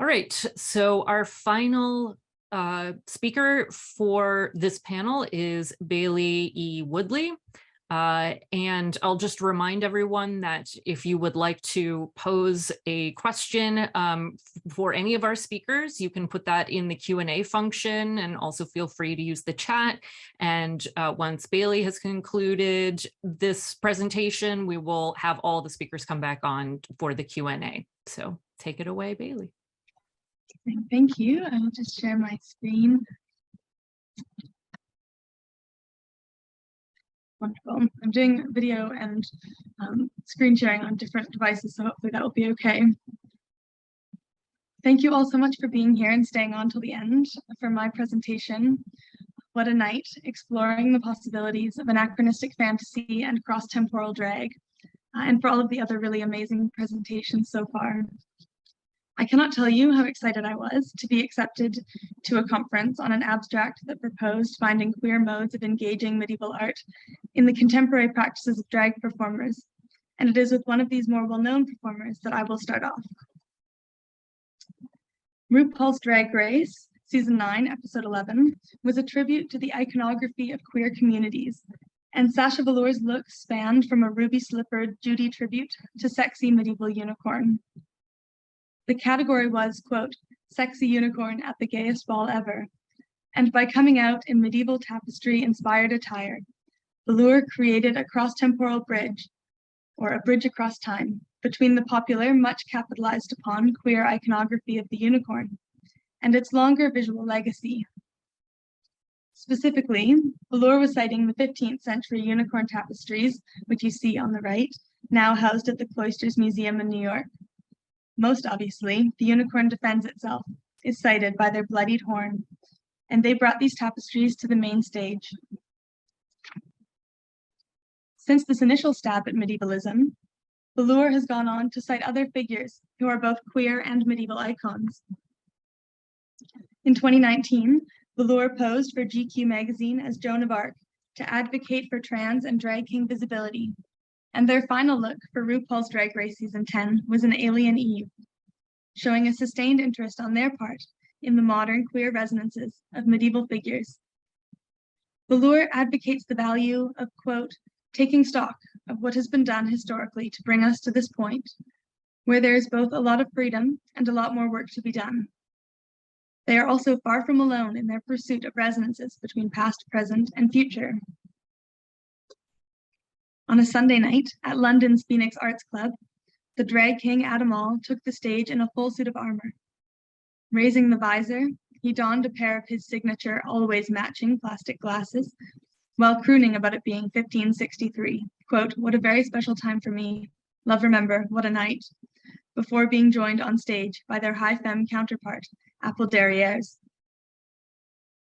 All right, so our final speaker for this panel is Bailey E. Woodley. And I'll just remind everyone that if you would like to pose a question for any of our speakers, you can put that in the Q&A function, and also feel free to use the chat. And once Bailey has concluded this presentation, we will have all the speakers come back on for the Q&A. So take it away, Bailey. Thank you. I will just share my screen. Wonderful. I'm doing video and screen sharing on different devices, so hopefully that will be okay. Thank you all so much for being here and staying on till the end for my presentation, What a Night, exploring the possibilities of anachronistic fantasy and cross-temporal drag, and for all of the other really amazing presentations so far. I cannot tell you how excited I was to be accepted to a conference on an abstract that proposed finding queer modes of engaging medieval art in the contemporary practices of drag performers, and it is with one of these more well-known performers that I will start off. RuPaul's Drag Race, Season 9, Episode 11, was a tribute to the iconography of queer communities, and Sacha Velour's look spanned from a ruby-slippered Judy tribute to sexy medieval unicorn. The category was, quote, sexy unicorn at the gayest ball ever. And by coming out in medieval tapestry-inspired attire, Velour created a cross-temporal bridge, or a bridge across time, between the popular, much capitalized upon queer iconography of the unicorn and its longer visual legacy. Specifically, Velour was citing the 15th century unicorn tapestries, which you see on the right, now housed at the Cloisters Museum in New York. Most obviously, the unicorn defends itself, is cited by their bloodied horn, and they brought these tapestries to the main stage. Since this initial stab at medievalism, Blair has gone on to cite other figures who are both queer and medieval icons. In 2019, Blair posed for GQ magazine as Joan of Arc to advocate for trans and drag king visibility, and their final look for RuPaul's Drag Race Season 10 was an alien Eve, showing a sustained interest on their part in the modern queer resonances of medieval figures. Blair advocates the value of, quote, taking stock of what has been done historically to bring us to this point, where there is both a lot of freedom and a lot more work to be done. They are also far from alone in their pursuit of resonances between past, present, and future. On a Sunday night at London's Phoenix Arts Club, the drag king Adamal took the stage in a full suit of armor. Raising the visor, he donned a pair of his signature always matching plastic glasses, while crooning about it being 1563, quote, what a very special time for me, love remember, what a night, before being joined on stage by their high femme counterpart, Apple Derrières.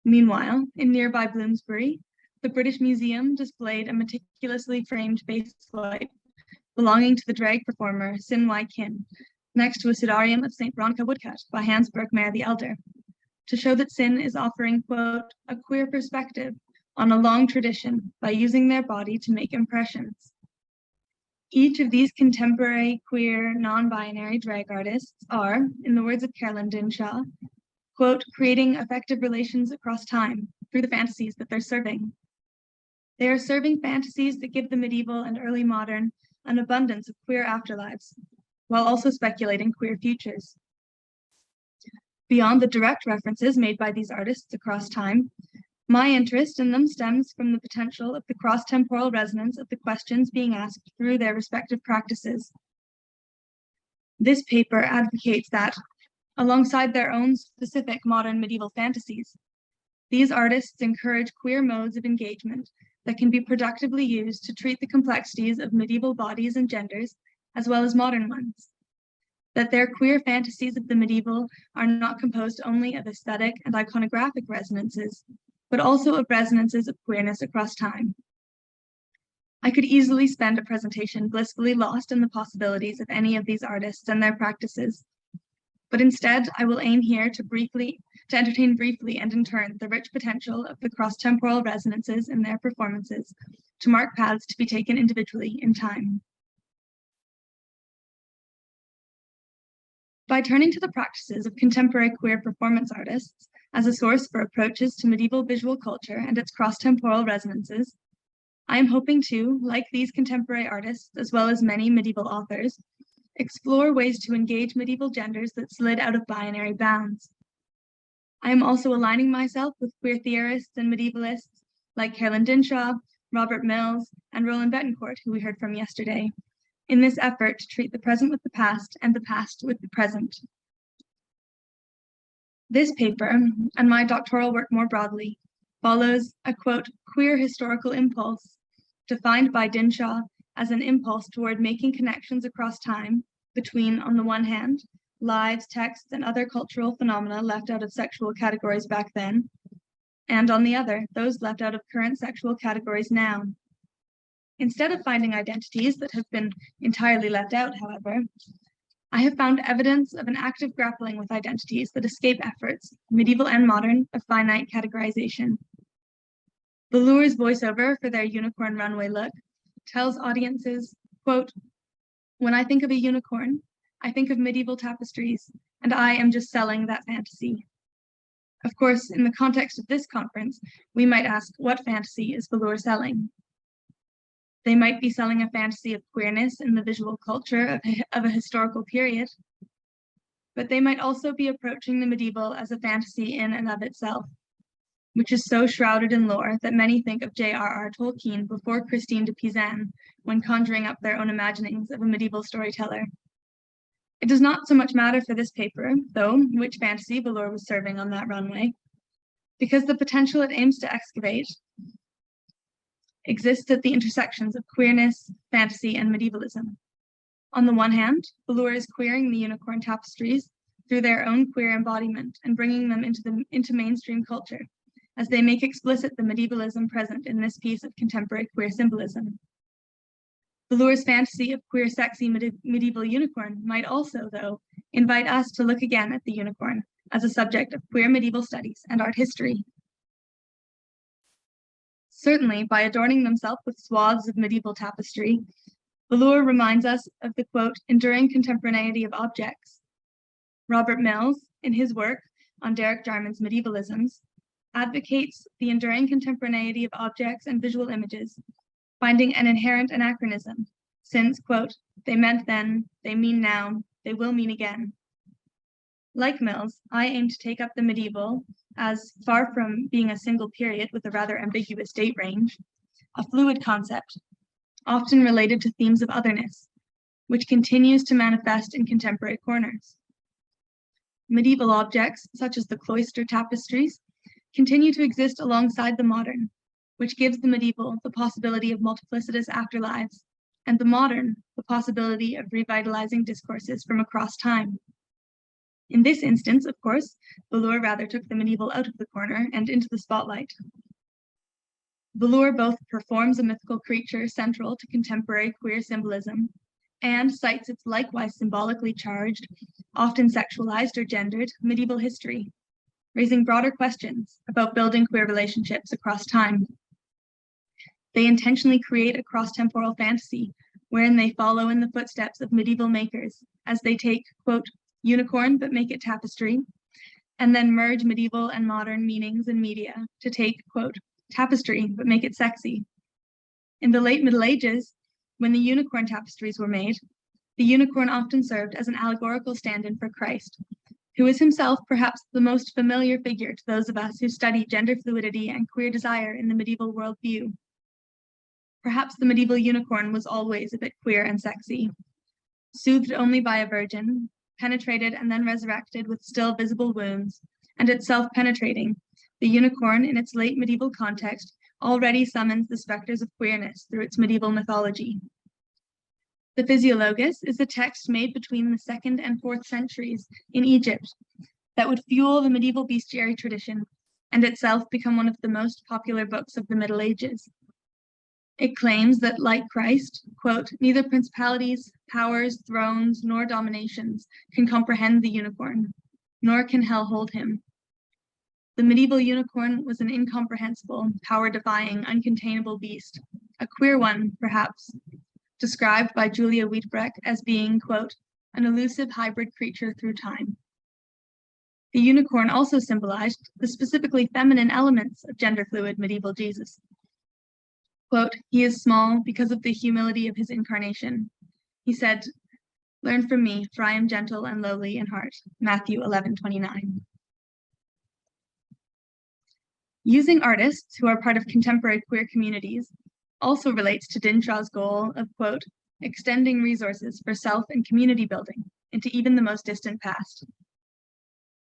Meanwhile, in nearby Bloomsbury, the British Museum displayed a meticulously framed basslight belonging to the drag performer Sin Wai Kin, next to a sudarium of St. Veronica woodcut by Hans Berkmayer the Elder, to show that Sin is offering, quote, a queer perspective on a long tradition by using their body to make impressions. Each of these contemporary, queer, non-binary drag artists are, in the words of Carolyn Dinshaw, quote, creating effective relations across time through the fantasies that they're serving. They are serving fantasies that give the medieval and early modern an abundance of queer afterlives, while also speculating queer futures. Beyond the direct references made by these artists across time, my interest in them stems from the potential of the cross-temporal resonance of the questions being asked through their respective practices. This paper advocates that, alongside their own specific modern medieval fantasies, these artists encourage queer modes of engagement that can be productively used to treat the complexities of medieval bodies and genders, as well as modern ones. That their queer fantasies of the medieval are not composed only of aesthetic and iconographic resonances, but also of resonances of queerness across time. I could easily spend a presentation blissfully lost in the possibilities of any of these artists and their practices, but instead I will aim here to entertain briefly and in turn the rich potential of the cross-temporal resonances in their performances to mark paths to be taken individually in time. By turning to the practices of contemporary queer performance artists as a source for approaches to medieval visual culture and its cross-temporal resonances, I am hoping to, like these contemporary artists, as well as many medieval authors, explore ways to engage medieval genders that slid out of binary bounds. I am also aligning myself with queer theorists and medievalists like Carolyn Dinshaw, Robert Mills, and Roland Betancourt, who we heard from yesterday, in this effort to treat the present with the past and the past with the present. This paper, and my doctoral work more broadly, follows a, quote, queer historical impulse, defined by Dinshaw as an impulse toward making connections across time between, on the one hand, lives, texts, and other cultural phenomena left out of sexual categories back then, and on the other, those left out of current sexual categories now. Instead of finding identities that have been entirely left out, however, I have found evidence of an active grappling with identities that escape efforts, medieval and modern, of finite categorization. Blair's voiceover for their unicorn runway look tells audiences, quote, when I think of a unicorn, I think of medieval tapestries, and I am just selling that fantasy. Of course, in the context of this conference, we might ask, what fantasy is Blair selling? They might be selling a fantasy of queerness in the visual culture of a historical period, but they might also be approaching the medieval as a fantasy in and of itself, which is so shrouded in lore that many think of J.R.R. Tolkien before Christine de Pizan when conjuring up their own imaginings of a medieval storyteller. It does not so much matter for this paper, though, which fantasy Blair was serving on that runway, because the potential it aims to excavate exists at the intersections of queerness, fantasy, and medievalism. On the one hand, Blair is queering the unicorn tapestries through their own queer embodiment and bringing them into mainstream culture, as they make explicit the medievalism present in this piece of contemporary queer symbolism. Velour's fantasy of queer, sexy medieval unicorn might also, though, invite us to look again at the unicorn as a subject of queer medieval studies and art history. Certainly, by adorning themselves with swaths of medieval tapestry, Velour reminds us of the, quote, enduring contemporaneity of objects. Robert Mills, in his work on Derek Jarman's medievalisms, advocates the enduring contemporaneity of objects and visual images, finding an inherent anachronism, since, quote, they meant then, they mean now, they will mean again. Like Mills, I aim to take up the medieval as, far from being a single period with a rather ambiguous date range, a fluid concept, often related to themes of otherness, which continues to manifest in contemporary corners. Medieval objects, such as the cloister tapestries, continue to exist alongside the modern, which gives the medieval the possibility of multiplicitous afterlives, and the modern the possibility of revitalizing discourses from across time. In this instance, of course, Velour rather took the medieval out of the corner and into the spotlight. Velour both performs a mythical creature central to contemporary queer symbolism and cites its likewise symbolically charged, often sexualized or gendered, medieval history, raising broader questions about building queer relationships across time. They intentionally create a cross-temporal fantasy wherein they follow in the footsteps of medieval makers as they take, quote, unicorn but make it tapestry, and then merge medieval and modern meanings in media to take, quote, tapestry but make it sexy. In the late Middle Ages, when the unicorn tapestries were made, the unicorn often served as an allegorical stand-in for Christ, who is himself perhaps the most familiar figure to those of us who study gender fluidity and queer desire in the medieval worldview. Perhaps the medieval unicorn was always a bit queer and sexy. Soothed only by a virgin, penetrated and then resurrected with still visible wounds, and itself penetrating, the unicorn in its late medieval context already summons the specters of queerness through its medieval mythology. The Physiologus is a text made between the 2nd and 4th centuries in Egypt that would fuel the medieval bestiary tradition and itself become one of the most popular books of the Middle Ages. It claims that, like Christ, quote, neither principalities, powers, thrones, nor dominations can comprehend the unicorn, nor can hell hold him. The medieval unicorn was an incomprehensible, power-defying, uncontainable beast, a queer one, perhaps, described by Julia Wiedebrecht as being, quote, an elusive hybrid creature through time. The unicorn also symbolized the specifically feminine elements of gender-fluid medieval Jesus. Quote, he is small because of the humility of his incarnation. He said, learn from me, for I am gentle and lowly in heart. Matthew 11:29. Using artists who are part of contemporary queer communities also relates to Dinshaw's goal of, quote, extending resources for self and community building into even the most distant past.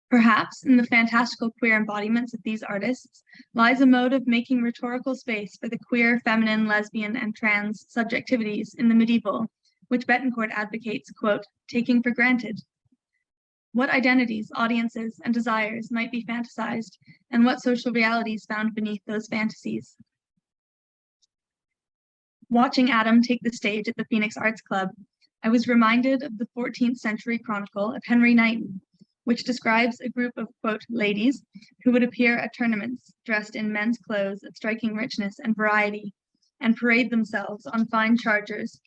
Perhaps in the fantastical queer embodiments of these artists lies a mode of making rhetorical space for the queer, feminine, lesbian, and trans subjectivities in the medieval, which Betancourt advocates, quote, taking for granted. What identities, audiences, and desires might be fantasized, and what social realities found beneath those fantasies. Watching Adam take the stage at the Phoenix Arts Club, I was reminded of the 14th century chronicle of Henry Knighton, which describes a group of, quote, ladies who would appear at tournaments dressed in men's clothes of striking richness and variety, and parade themselves on fine chargers.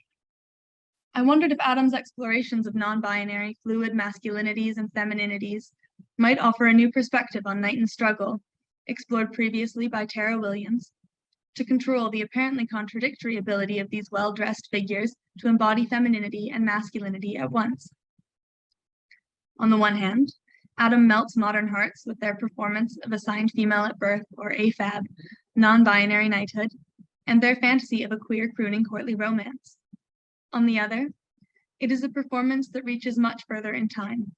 I wondered if Adam's explorations of non-binary, fluid masculinities and femininities might offer a new perspective on Knighton's struggle, explored previously by Tara Williams, to control the apparently contradictory ability of these well-dressed figures to embody femininity and masculinity at once. On the one hand, Adam melts modern hearts with their performance of assigned female at birth, or AFAB, non-binary knighthood, and their fantasy of a queer crooning courtly romance. On the other, it is a performance that reaches much further in time.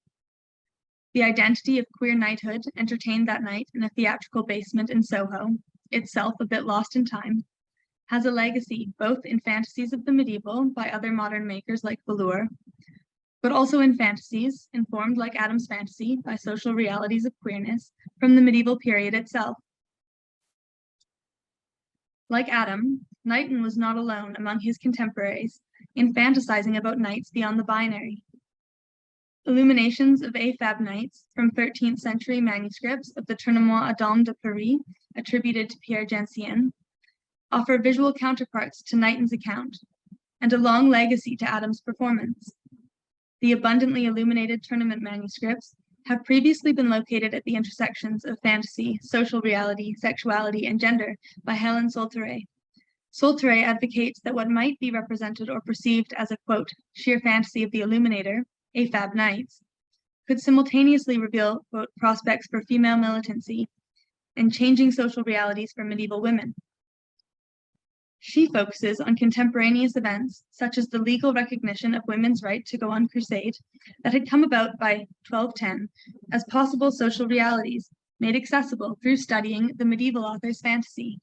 The identity of queer knighthood entertained that night in a theatrical basement in Soho, itself a bit lost in time, has a legacy both in fantasies of the medieval by other modern makers like Velour, but also in fantasies informed like Adam's fantasy by social realities of queerness from the medieval period itself. Like Adam, Knighton was not alone among his contemporaries in fantasizing about knights beyond the binary. Illuminations of AFAB knights from 13th century manuscripts of the Tournois Adam de Paris, attributed to Pierre Gentienne, offer visual counterparts to Knighton's account, and a long legacy to Adam's performance. The abundantly illuminated tournament manuscripts have previously been located at the intersections of fantasy, social reality, sexuality, and gender by Helen Solterre. Solterre advocates that what might be represented or perceived as a, quote, sheer fantasy of the illuminator, AFAB knights, could simultaneously reveal, quote, prospects for female militancy and changing social realities for medieval women. She focuses on contemporaneous events, such as the legal recognition of women's right to go on crusade that had come about by 1210 as possible social realities made accessible through studying the medieval author's fantasy.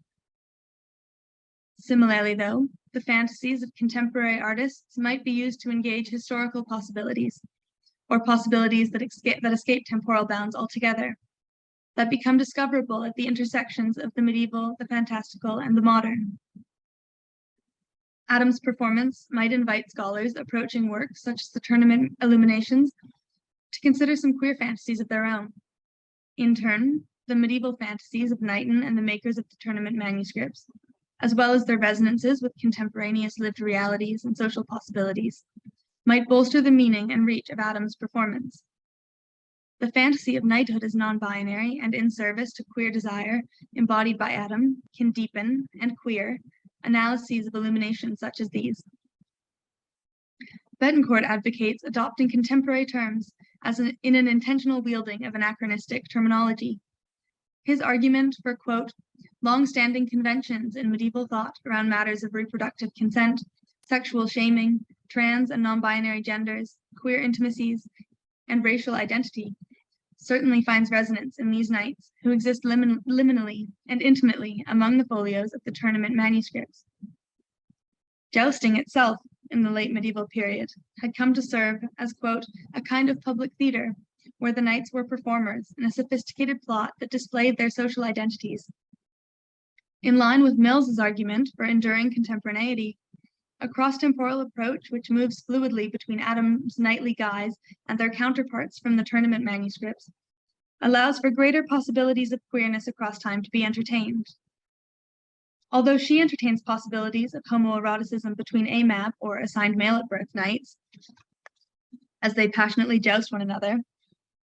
Similarly, though, the fantasies of contemporary artists might be used to engage historical possibilities, or possibilities that escape temporal bounds altogether, that become discoverable at the intersections of the medieval, the fantastical, and the modern. Adam's performance might invite scholars approaching works such as the tournament illuminations to consider some queer fantasies of their own. In turn, the medieval fantasies of Knighton and the makers of the tournament manuscripts, as well as their resonances with contemporaneous lived realities and social possibilities, might bolster the meaning and reach of Adam's performance. The fantasy of knighthood as non-binary and in service to queer desire embodied by Adam can deepen and queer analyses of illumination such as these. Betancourt advocates adopting contemporary terms in an intentional wielding of anachronistic terminology. His argument for, quote, long-standing conventions in medieval thought around matters of reproductive consent, sexual shaming, trans and non-binary genders, queer intimacies, and racial identity certainly finds resonance in these knights who exist liminally and intimately among the folios of the tournament manuscripts. Jousting itself in the late medieval period had come to serve as, quote, a kind of public theater where the knights were performers in a sophisticated plot that displayed their social identities. In line with Mills's argument for enduring contemporaneity, a cross-temporal approach which moves fluidly between Adam's knightly guise and their counterparts from the tournament manuscripts allows for greater possibilities of queerness across time to be entertained. Although she entertains possibilities of homoeroticism between AMAB, or assigned male at birth, knights, as they passionately joust one another,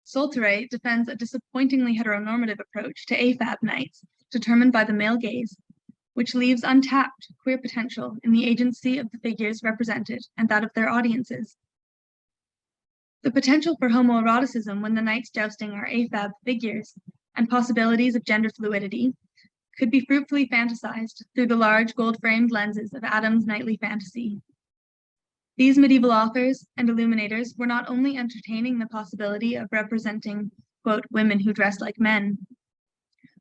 Solterre defends a disappointingly heteronormative approach to AFAB knights, determined by the male gaze, which leaves untapped queer potential in the agency of the figures represented and that of their audiences. The potential for homoeroticism when the knights jousting are AFAB figures and possibilities of gender fluidity could be fruitfully fantasized through the large gold-framed lenses of Adam's knightly fantasy. These medieval authors and illuminators were not only entertaining the possibility of representing, quote, women who dress like men,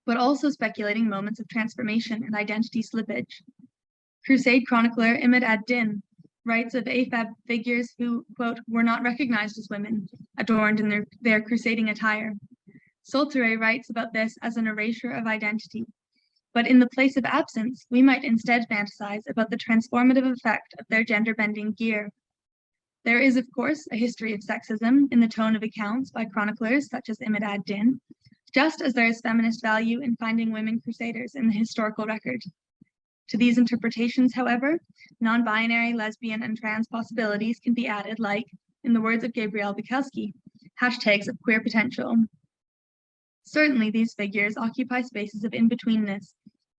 but also speculating moments of transformation and identity slippage. Crusade chronicler Imad ad-Din writes of AFAB figures who, quote, were not recognized as women, adorned in their crusading attire. Solterre writes about this as an erasure of identity, but in the place of absence, we might instead fantasize about the transformative effect of their gender-bending gear. There is, of course, a history of sexism in the tone of accounts by chroniclers such as Imad ad-Din, just as there is feminist value in finding women crusaders in the historical record. To these interpretations, however, non-binary, lesbian, and trans possibilities can be added like, in the words of Gabrielle Bukowski, hashtags of queer potential. Certainly, these figures occupy spaces of in-betweenness,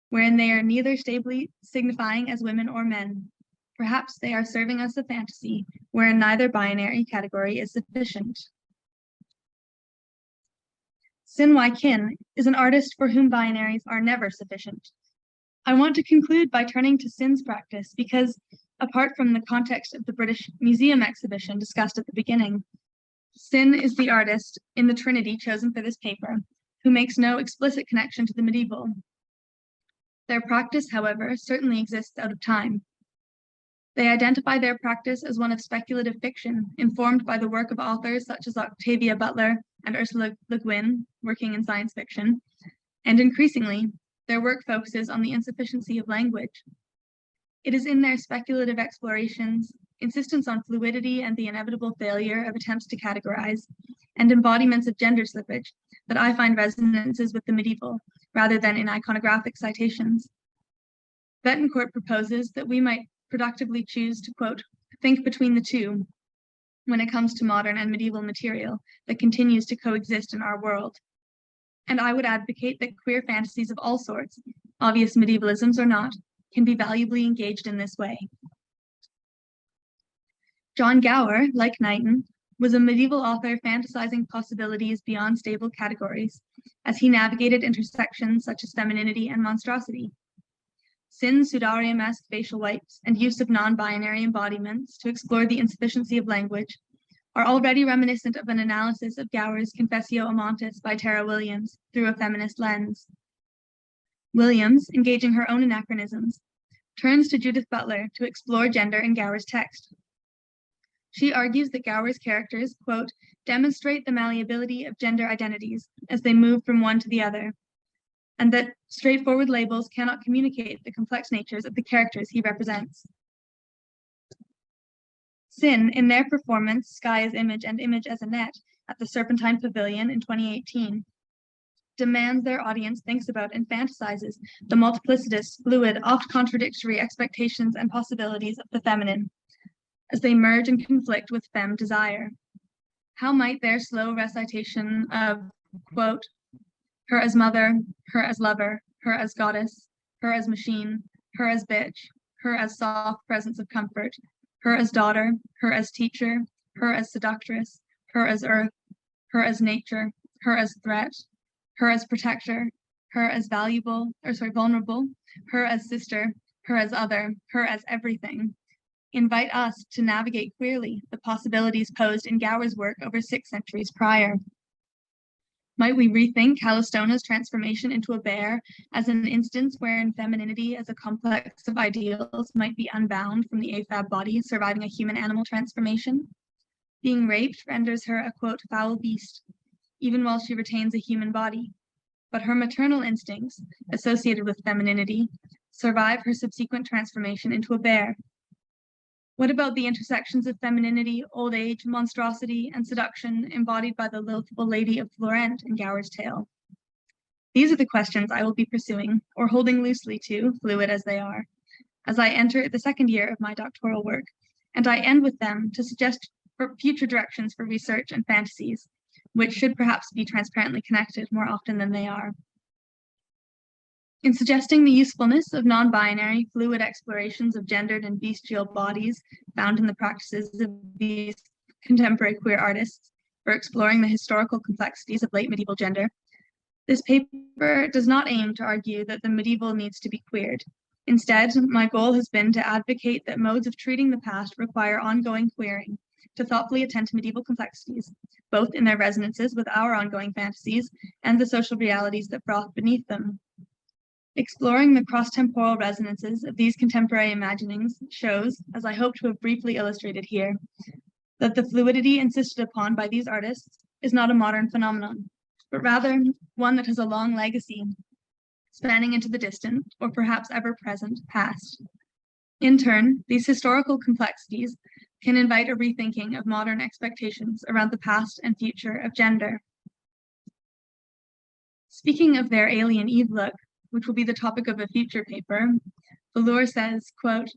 wherein they are neither stably signifying as women or men. Perhaps they are serving us a fantasy, wherein neither binary category is sufficient. Sin Wai Kin is an artist for whom binaries are never sufficient. I want to conclude by turning to Sin's practice because, apart from the context of the British Museum exhibition discussed at the beginning, Sin is the artist in the Trinity chosen for this paper, who makes no explicit connection to the medieval. Their practice, however, certainly exists out of time. They identify their practice as one of speculative fiction, informed by the work of authors such as Octavia Butler and Ursula Le Guin, working in science fiction, and increasingly, their work focuses on the insufficiency of language. It is in their speculative explorations insistence on fluidity and the inevitable failure of attempts to categorize, and embodiments of gender slippage that I find resonances with the medieval, rather than in iconographic citations. Betancourt proposes that we might productively choose to, quote, think between the two when it comes to modern and medieval material that continues to coexist in our world. And I would advocate that queer fantasies of all sorts, obvious medievalisms or not, can be valuably engaged in this way. John Gower, like Knighton, was a medieval author fantasizing possibilities beyond stable categories as he navigated intersections such as femininity and monstrosity. Sin's Sudarium-esque facial wipes and use of non-binary embodiments to explore the insufficiency of language are already reminiscent of an analysis of Gower's Confessio Amantis by Tara Williams through a feminist lens. Williams, engaging her own anachronisms, turns to Judith Butler to explore gender in Gower's text. She argues that Gower's characters, quote, demonstrate the malleability of gender identities as they move from one to the other, and that straightforward labels cannot communicate the complex natures of the characters he represents. Sin, in their performance, Sky as Image and Image as a Net, at the Serpentine Pavilion in 2018, demands their audience thinks about and fantasizes the multiplicitous, fluid, oft contradictory expectations and possibilities of the feminine, as they merge and conflict with femme desire. How might their slow recitation of, quote, her as mother, her as lover, her as goddess, her as machine, her as bitch, her as soft presence of comfort, her as daughter, her as teacher, her as seductress, her as earth, her as nature, her as threat, her as protector, her as vulnerable, her as sister, her as other, her as everything, invite us to navigate queerly the possibilities posed in Gower's work over 6 centuries prior. Might we rethink Calistona's transformation into a bear as an instance wherein femininity as a complex of ideals might be unbound from the AFAB body surviving a human-animal transformation? Being raped renders her a, quote, foul beast, even while she retains a human body. But her maternal instincts, associated with femininity, survive her subsequent transformation into a bear. What about the intersections of femininity, old age, monstrosity, and seduction embodied by the lilful Lady of Florent in Gower's tale? These are the questions I will be pursuing, or holding loosely to, fluid as they are, as I enter the 2nd year of my doctoral work, and I end with them to suggest future directions for research and fantasies, which should perhaps be transparently connected more often than they are. In suggesting the usefulness of non-binary, fluid explorations of gendered and bestial bodies found in the practices of these contemporary queer artists for exploring the historical complexities of late medieval gender, this paper does not aim to argue that the medieval needs to be queered. Instead, my goal has been to advocate that modes of treating the past require ongoing queering to thoughtfully attend to medieval complexities, both in their resonances with our ongoing fantasies and the social realities that froth beneath them. Exploring the cross-temporal resonances of these contemporary imaginings shows, as I hope to have briefly illustrated here, that the fluidity insisted upon by these artists is not a modern phenomenon, but rather one that has a long legacy, spanning into the distant, or perhaps ever-present, past. In turn, these historical complexities can invite a rethinking of modern expectations around the past and future of gender. Speaking of their alien Eve look, which will be the topic of a future paper, Blair says, quote,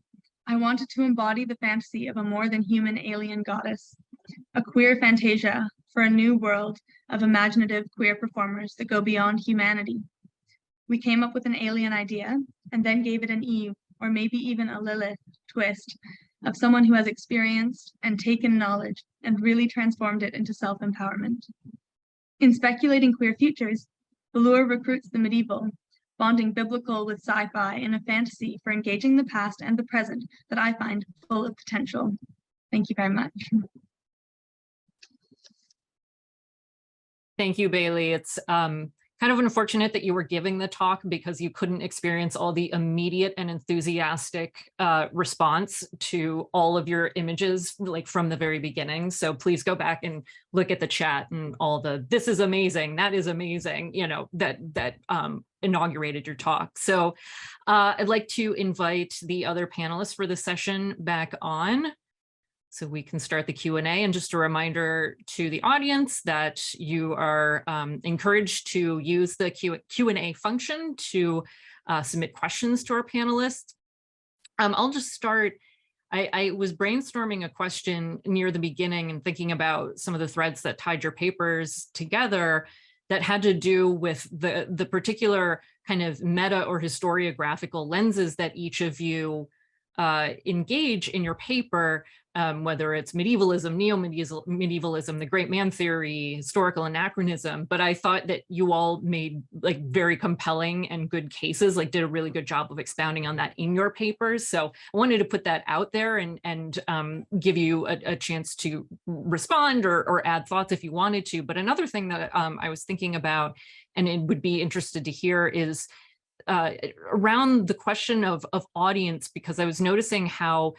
I wanted to embody the fantasy of a more than human alien goddess, a queer fantasia for a new world of imaginative queer performers that go beyond humanity. We came up with an alien idea and then gave it an Eve, or maybe even a Lilith twist of someone who has experienced and taken knowledge and really transformed it into self-empowerment. In speculating queer futures, Blair recruits the medieval, bonding biblical with sci-fi in a fantasy for engaging the past and the present that I find full of potential. Thank you very much. Thank you, Bailey. It's kind of unfortunate that you were giving the talk because you couldn't experience all the immediate and enthusiastic response to all of your images, like from the very beginning. So please go back and look at the chat and all the, this is amazing, that is amazing, you know, that inaugurated your talk. So I'd like to invite the other panelists for the session back on. So we can start the Q&A, and just a reminder to the audience that you are encouraged to use the Q&A function to submit questions to our panelists. I'll just start. I was brainstorming a question near the beginning and thinking about some of the threads that tied your papers together that had to do with the particular kind of meta or historiographical lenses that each of you engage in your paper, whether it's medievalism, neo-medievalism, the great man theory, historical anachronism. But I thought that you all made like very compelling and good cases, like did a really good job of expounding on that in your papers. So I wanted to put that out there and give you a chance to respond or add thoughts if you wanted to. But another thing that I was thinking about, and it would be interested to hear, is around the question of audience, because I was noticing how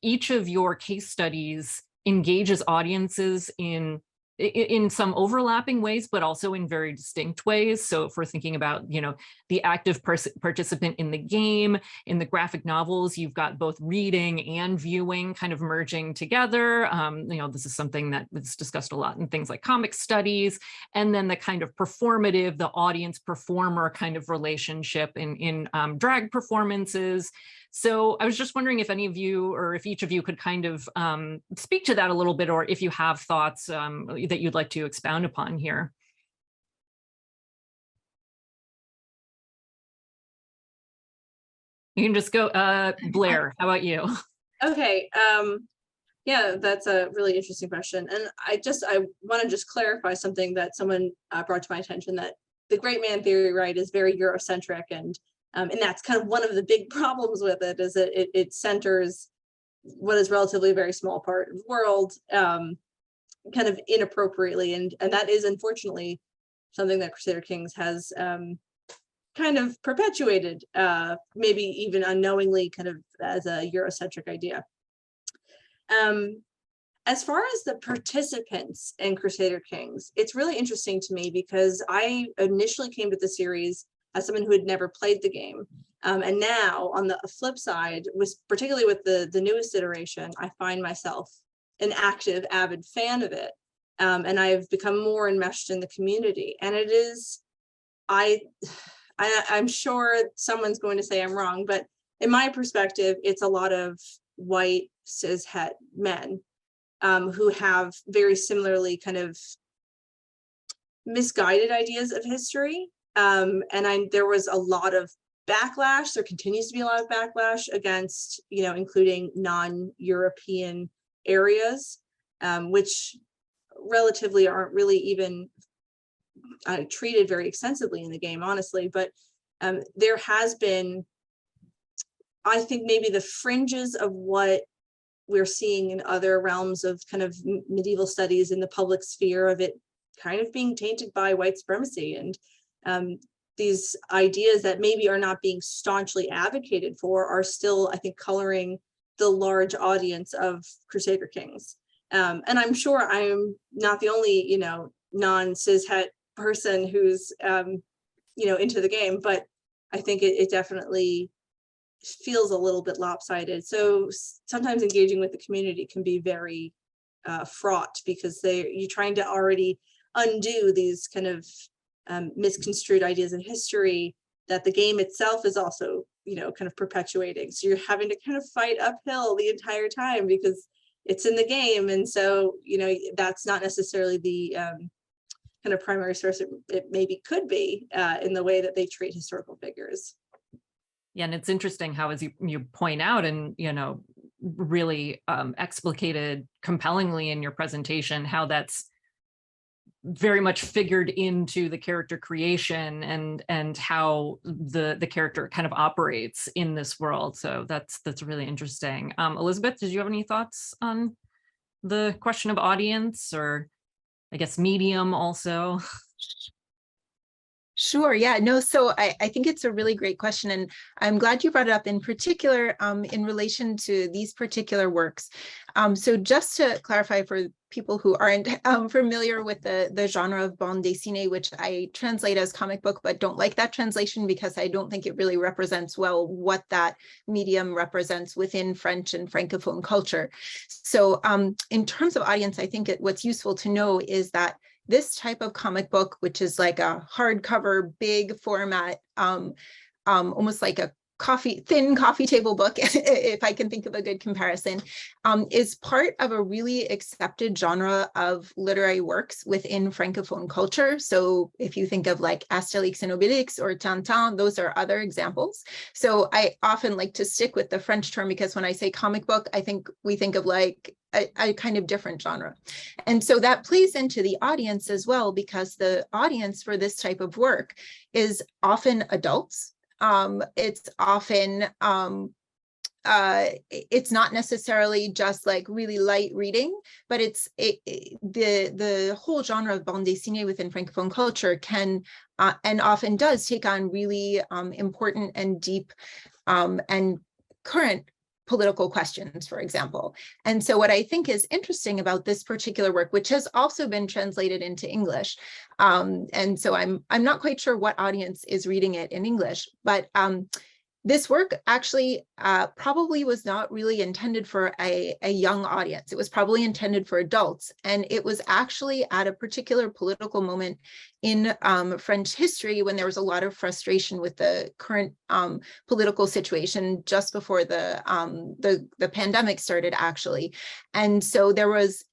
each of your case studies engages audiences in some overlapping ways, but also in very distinct ways. So if we're thinking about, the active participant in the game, in the graphic novels, you've got both reading and viewing kind of merging together. This is something that was discussed a lot in things like comic studies, and then the kind of performative, the audience performer kind of relationship in drag performances. So I was just wondering if any of you, or if each of you could kind of speak to that a little bit, or if you have thoughts that you'd like to expound upon here. You can just go, Blair, how about you? Okay, yeah, that's a really interesting question. And I want to just clarify something that someone brought to my attention, that the great man theory, right, is very Eurocentric, and that's kind of one of the big problems with it, is that it centers what is relatively a very small part of the world kind of inappropriately. And that is unfortunately something that Crusader Kings has kind of perpetuated, maybe even unknowingly, kind of as a Eurocentric idea. As far as the participants in Crusader Kings, it's really interesting to me because I initially came to the series as someone who had never played the game. And now on the flip side, particularly with the newest iteration, I find myself an active, avid fan of it. And I've become more enmeshed in the community. And it is, I'm sure someone's going to say I'm wrong, but in my perspective, it's a lot of white cishet men who have very similarly kind of misguided ideas of history. There was a lot of backlash. There continues to be a lot of backlash against, including non-European areas, which relatively aren't really even treated very extensively in the game, honestly. But there has been, I think, maybe the fringes of what we're seeing in other realms of kind of medieval studies in the public sphere, of it kind of being tainted by white supremacy and these ideas that maybe are not being staunchly advocated for are still, I think, coloring the large audience of Crusader Kings. And I'm sure I'm not the only, non-cishet person who's, into the game, but I think it definitely feels a little bit lopsided. So sometimes engaging with the community can be very fraught, because you're trying to already undo these kind of misconstrued ideas in history that the game itself is also, kind of perpetuating. So you're having to kind of fight uphill the entire time because it's in the game. And so, that's not necessarily the kind of primary source it maybe could be in the way that they treat historical figures. Yeah, and it's interesting how, as you point out and, really explicated compellingly in your presentation, how that's very much figured into the character creation and how the character kind of operates in this world. So that's really interesting. Elizabeth, did you have any thoughts on the question of audience, or I guess medium also? Sure. Yeah, no, so I think it's a really great question. And I'm glad you brought it up in particular in relation to these particular works. So just to clarify for people who aren't familiar with the genre of bande dessinée, which I translate as comic book, but don't like that translation because I don't think it really represents well what that medium represents within French and Francophone culture. So in terms of audience, I think what's useful to know is that this type of comic book, which is like a hardcover, big format, almost like a thin coffee table book, if I can think of a good comparison, is part of a really accepted genre of literary works within Francophone culture. So if you think of like Astérix and Obélix or Tintin, those are other examples. So I often like to stick with the French term because when I say comic book, I think we think of like a kind of different genre. And so that plays into the audience as well, because the audience for this type of work is often adults. It's often, it's not necessarily just like really light reading, but the whole genre of bande dessinée within Francophone culture can and often does take on really important and deep and current political questions, for example. And so what I think is interesting about this particular work, which has also been translated into English, and so I'm not quite sure what audience is reading it in English, but this work actually probably was not really intended for a young audience. It was probably intended for adults. And it was actually at a particular political moment in French history when there was a lot of frustration with the current political situation just before the pandemic started, actually. And so there was,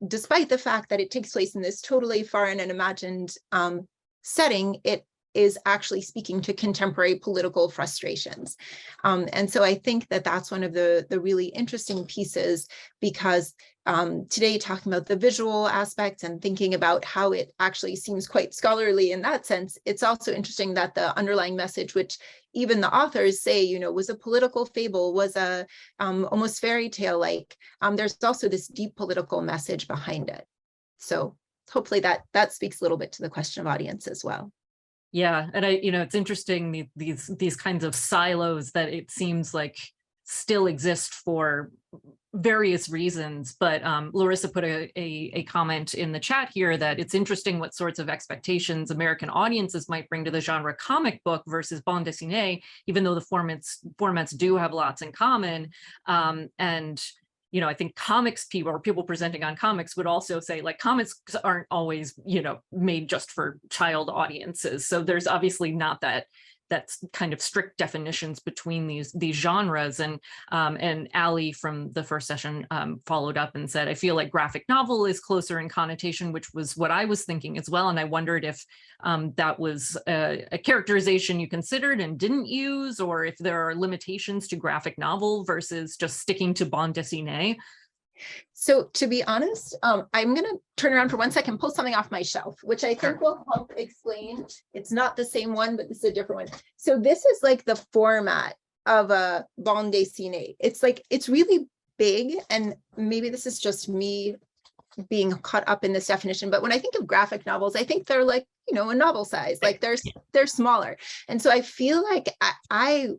despite the fact that it takes place in this totally foreign and imagined setting, it is actually speaking to contemporary political frustrations. And so I think that that's one of the really interesting pieces, because today talking about the visual aspects and thinking about how it actually seems quite scholarly in that sense, it's also interesting that the underlying message, which even the authors say, you know, was a political fable, was a almost fairy tale like, there's also this deep political message behind it. So hopefully that speaks a little bit to the question of audience as well. Yeah, and it's interesting, these kinds of silos that it seems like still exist for various reasons. But Larissa put a comment in the chat here that it's interesting what sorts of expectations American audiences might bring to the genre comic book versus bande dessinée, even though the formats do have lots in common. And I think comics people or people presenting on comics would also say like comics aren't always, made just for child audiences. So there's obviously not that's kind of strict definitions between these genres. And Ali from the first session followed up and said, I feel like graphic novel is closer in connotation, which was what I was thinking as well. And I wondered if that was a characterization you considered and didn't use, or if there are limitations to graphic novel versus just sticking to bande dessinée. So to be honest, I'm going to turn around for 1 second, pull something off my shelf, which I think will help explain. It's not the same one, but this is a different one. So this is like the format of a bande dessinée. It's like, it's really big, and maybe this is just me being caught up in this definition, but when I think of graphic novels, I think they're like, a novel size, like they're smaller. And so I feel like I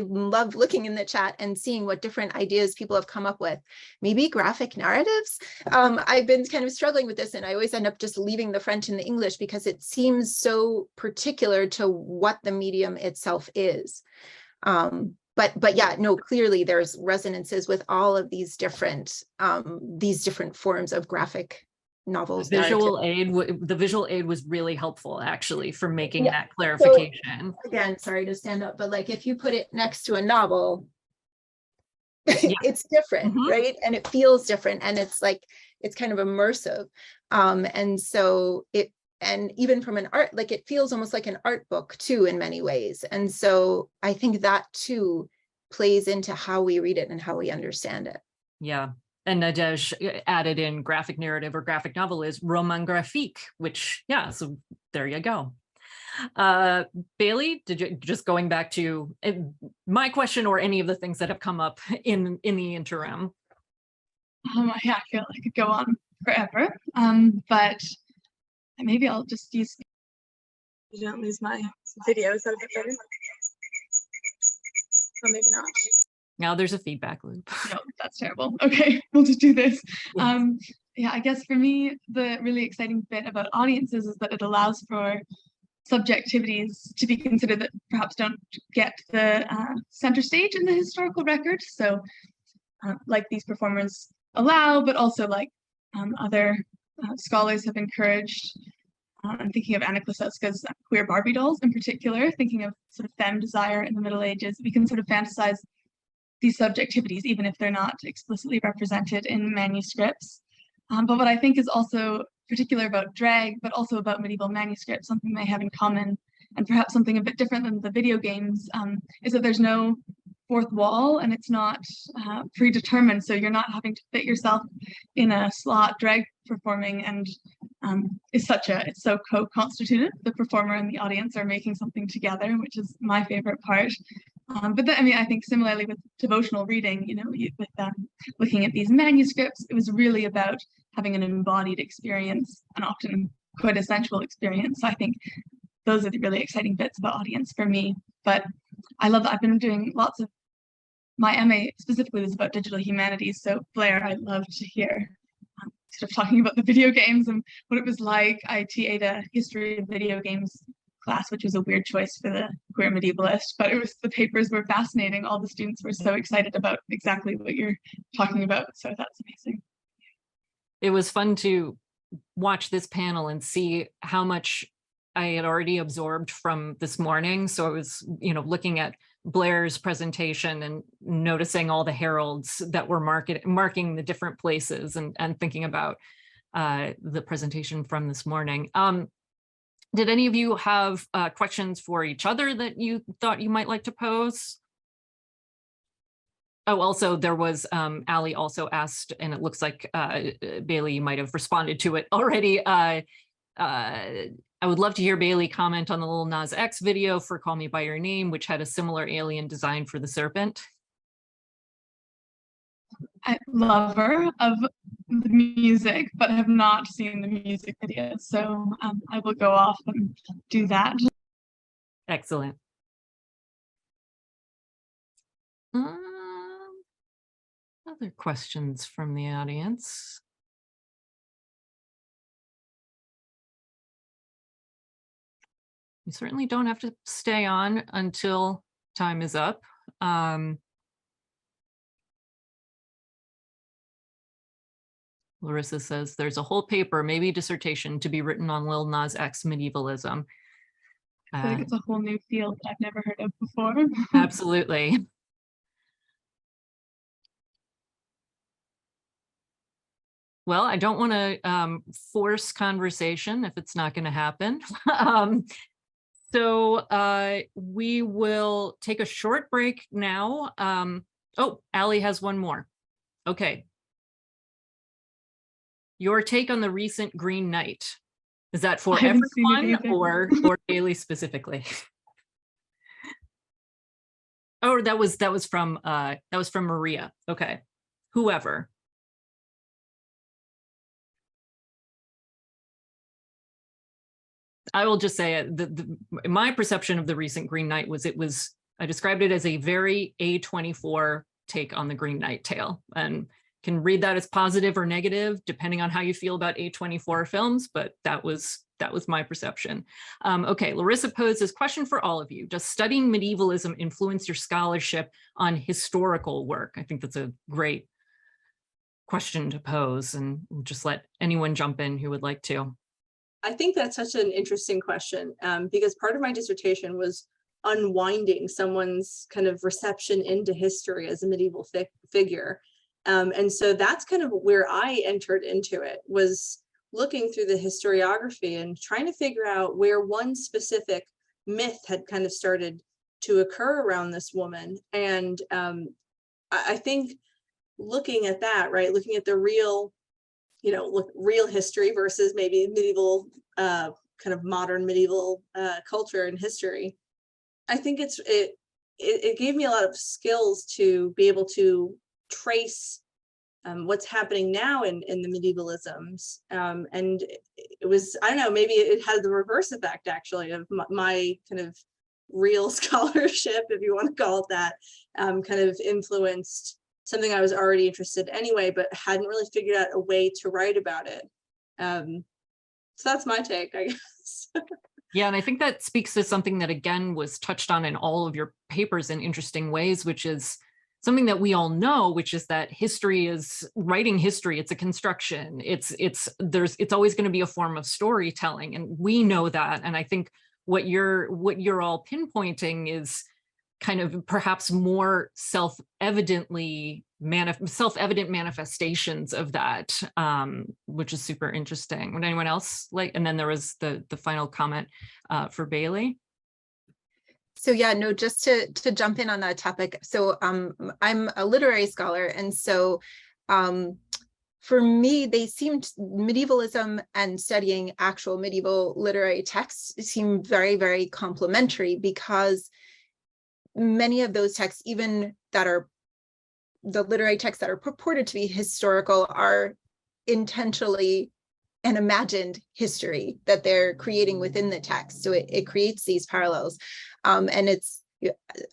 love looking in the chat and seeing what different ideas people have come up with. Maybe graphic narratives. I've been kind of struggling with this, and I always end up just leaving the French and the English because it seems so particular to what the medium itself is. But yeah, no, clearly there's resonances with all of these different forms of graphic novels. The visual aid was really helpful, actually, for making that clarification. So, again, sorry to stand up, but like if you put it next to a novel, it's different, right? And it feels different, and it's like, it's kind of immersive. And so and even from an art, like it feels almost like an art book too in many ways. And so I think that too plays into how we read it and how we understand it. Yeah. And Nadej added in graphic narrative or graphic novel is roman graphique, which, so there you go. Bailey, did you, just going back to my question or any of the things that have come up in the interim? I feel like I could go on forever, but maybe I'll just use. You don't lose my video, is that a bit better? Or maybe not. Now there's a feedback loop. No, that's terrible. Okay, we'll just do this. Yeah, I guess for me, the really exciting bit about audiences is that it allows for subjectivities to be considered that perhaps don't get the center stage in the historical record. So like these performers allow, but also like other scholars have encouraged. I'm thinking of Anna Klosowska's queer Barbie dolls in particular, thinking of sort of femme desire in the Middle Ages. We can sort of fantasize these subjectivities, even if they're not explicitly represented in manuscripts. But what I think is also particular about drag, but also about medieval manuscripts, something they have in common, and perhaps something a bit different than the video games, is that there's no fourth wall and it's not predetermined. So you're not having to fit yourself in a slot. Drag performing and it's so co-constituted. The performer and the audience are making something together, which is my favorite part. But then, I mean, I think similarly with devotional reading, you know, with looking at these manuscripts, it was really about having an embodied experience, and often quite a sensual experience. So I think those are the really exciting bits about audience for me. But I love that I've been doing lots of, my MA specifically was about digital humanities. So Blair, I'd love to hear sort of talking about the video games and what it was like. I TA'd a history of video games class, which was a weird choice for the queer medievalist, but the papers were fascinating. All the students were so excited about exactly what you're talking about. So that's amazing. It was fun to watch this panel and see how much I had already absorbed from this morning. So I was, you know, looking at Blair's presentation and noticing all the heralds that were marking the different places and thinking about the presentation from this morning. Did any of you have questions for each other that you thought you might like to pose? Oh, also there was, Ali also asked, and it looks like Bailey, you might have responded to it already. I would love to hear Bailey comment on the Lil Nas X video for Call Me By Your Name, which had a similar alien design for the serpent. I'm a lover of the music, but have not seen the music video. So I will go off and do that. Excellent. Other questions from the audience? You certainly don't have to stay on until time is up. Larissa says there's a whole paper, maybe dissertation, to be written on Lil Nas X medievalism. I feel like it's a whole new field that I've never heard of before. Absolutely. Well, I don't want to force conversation if it's not going to happen. So we will take a short break now. Oh, Ali has one more. Okay. Your take on the recent Green Knight. Is that for everyone or Bailey specifically? Oh, that was from Maria. Okay. Whoever. I will just say my perception of the recent Green Knight was I described it as a very A24 take on the Green Knight tale, and can read that as positive or negative depending on how you feel about A24 films, but that was my perception. Okay, Larissa poses question for all of you. Does studying medievalism influence your scholarship on historical work? I think that's a great question to pose, and we'll just let anyone jump in who would like to. I think that's such an interesting question, because part of my dissertation was unwinding someone's kind of reception into history as a medieval figure. And so that's kind of where I entered into it, was looking through the historiography and trying to figure out where one specific myth had kind of started to occur around this woman. And I think looking at that, right, looking at the real, real history versus maybe medieval, kind of modern medieval culture and history, I think it gave me a lot of skills to be able to trace what's happening now in the medievalisms. And it was, I don't know, maybe it had the reverse effect actually of my kind of real scholarship, if you want to call it that, kind of influenced something I was already interested in anyway, but hadn't really figured out a way to write about it. So that's my take, I guess. Yeah, and I think that speaks to something that, again, was touched on in all of your papers in interesting ways, which is something that we all know, which is that history is writing history. It's a construction. It's always going to be a form of storytelling, and we know that. And I think what you're all pinpointing is kind of perhaps more self-evident manifestations of that, which is super interesting. Would anyone else like? And then there was the final comment for Bailey. So yeah, no, just to jump in on that topic. So I'm a literary scholar, and so for me, medievalism and studying actual medieval literary texts seem very, very complementary, because many of those texts, even that are the literary texts that are purported to be historical, are intentionally an imagined history that they're creating within the text. So it creates these parallels. And it's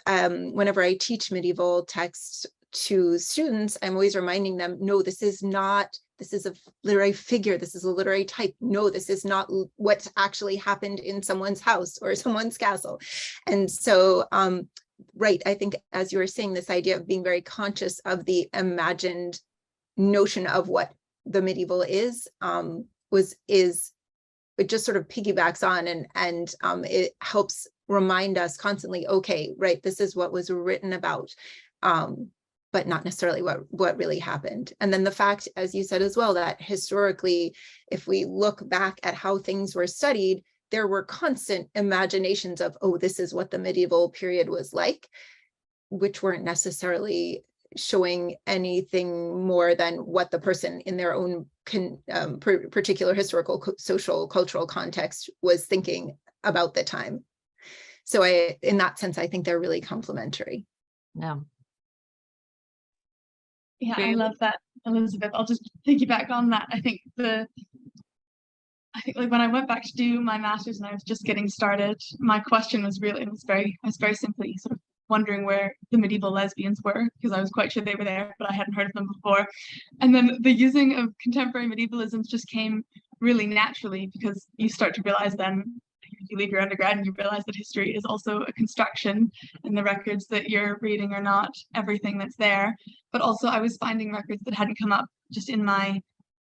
whenever I teach medieval texts to students, I'm always reminding them, no, this is a literary figure. This is a literary type. No, this is not what actually happened in someone's house or someone's castle. And so, right, I think, as you were saying, this idea of being very conscious of the imagined notion of what the medieval is, it just sort of piggybacks on, and it helps remind us constantly, okay, right, this is what was written about, but not necessarily what really happened. And then the fact, as you said as well, that historically, if we look back at how things were studied, there were constant imaginations of, oh, this is what the medieval period was like, which weren't necessarily showing anything more than what the person in their own particular historical, social, cultural context was thinking about the time. So in that sense, I think they're really complementary. Yeah. Yeah, I love that, Elizabeth. I'll just piggyback on that. I think like when I went back to do my master's and I was just getting started, my question was I was very simply sort of wondering where the medieval lesbians were, because I was quite sure they were there, but I hadn't heard of them before. And then the using of contemporary medievalisms just came really naturally, because you start to realize then, you leave your undergrad and you realize that history is also a construction, and the records that you're reading are not everything that's there. But also I was finding records that hadn't come up just in my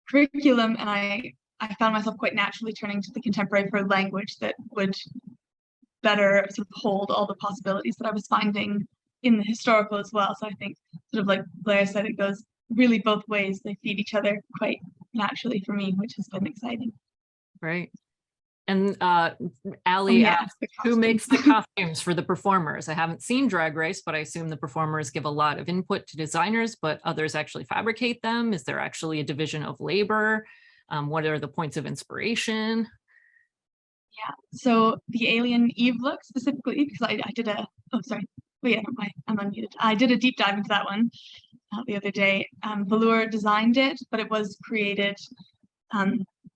curriculum, and I found myself quite naturally turning to the contemporary for language that would better sort of hold all the possibilities that I was finding in the historical as well. So I think, sort of like Blair said, it goes really both ways. They feed each other quite naturally for me, which has been exciting. Right. And Ali asked, who makes the costumes for the performers? I haven't seen Drag Race, but I assume the performers give a lot of input to designers, but others actually fabricate them. Is there actually a division of labor? What are the points of inspiration? Yeah, so the alien Eve look specifically, because I did a, oh, sorry. Oh yeah, I'm unmuted. I did a deep dive into that one the other day. Velour designed it, but it was created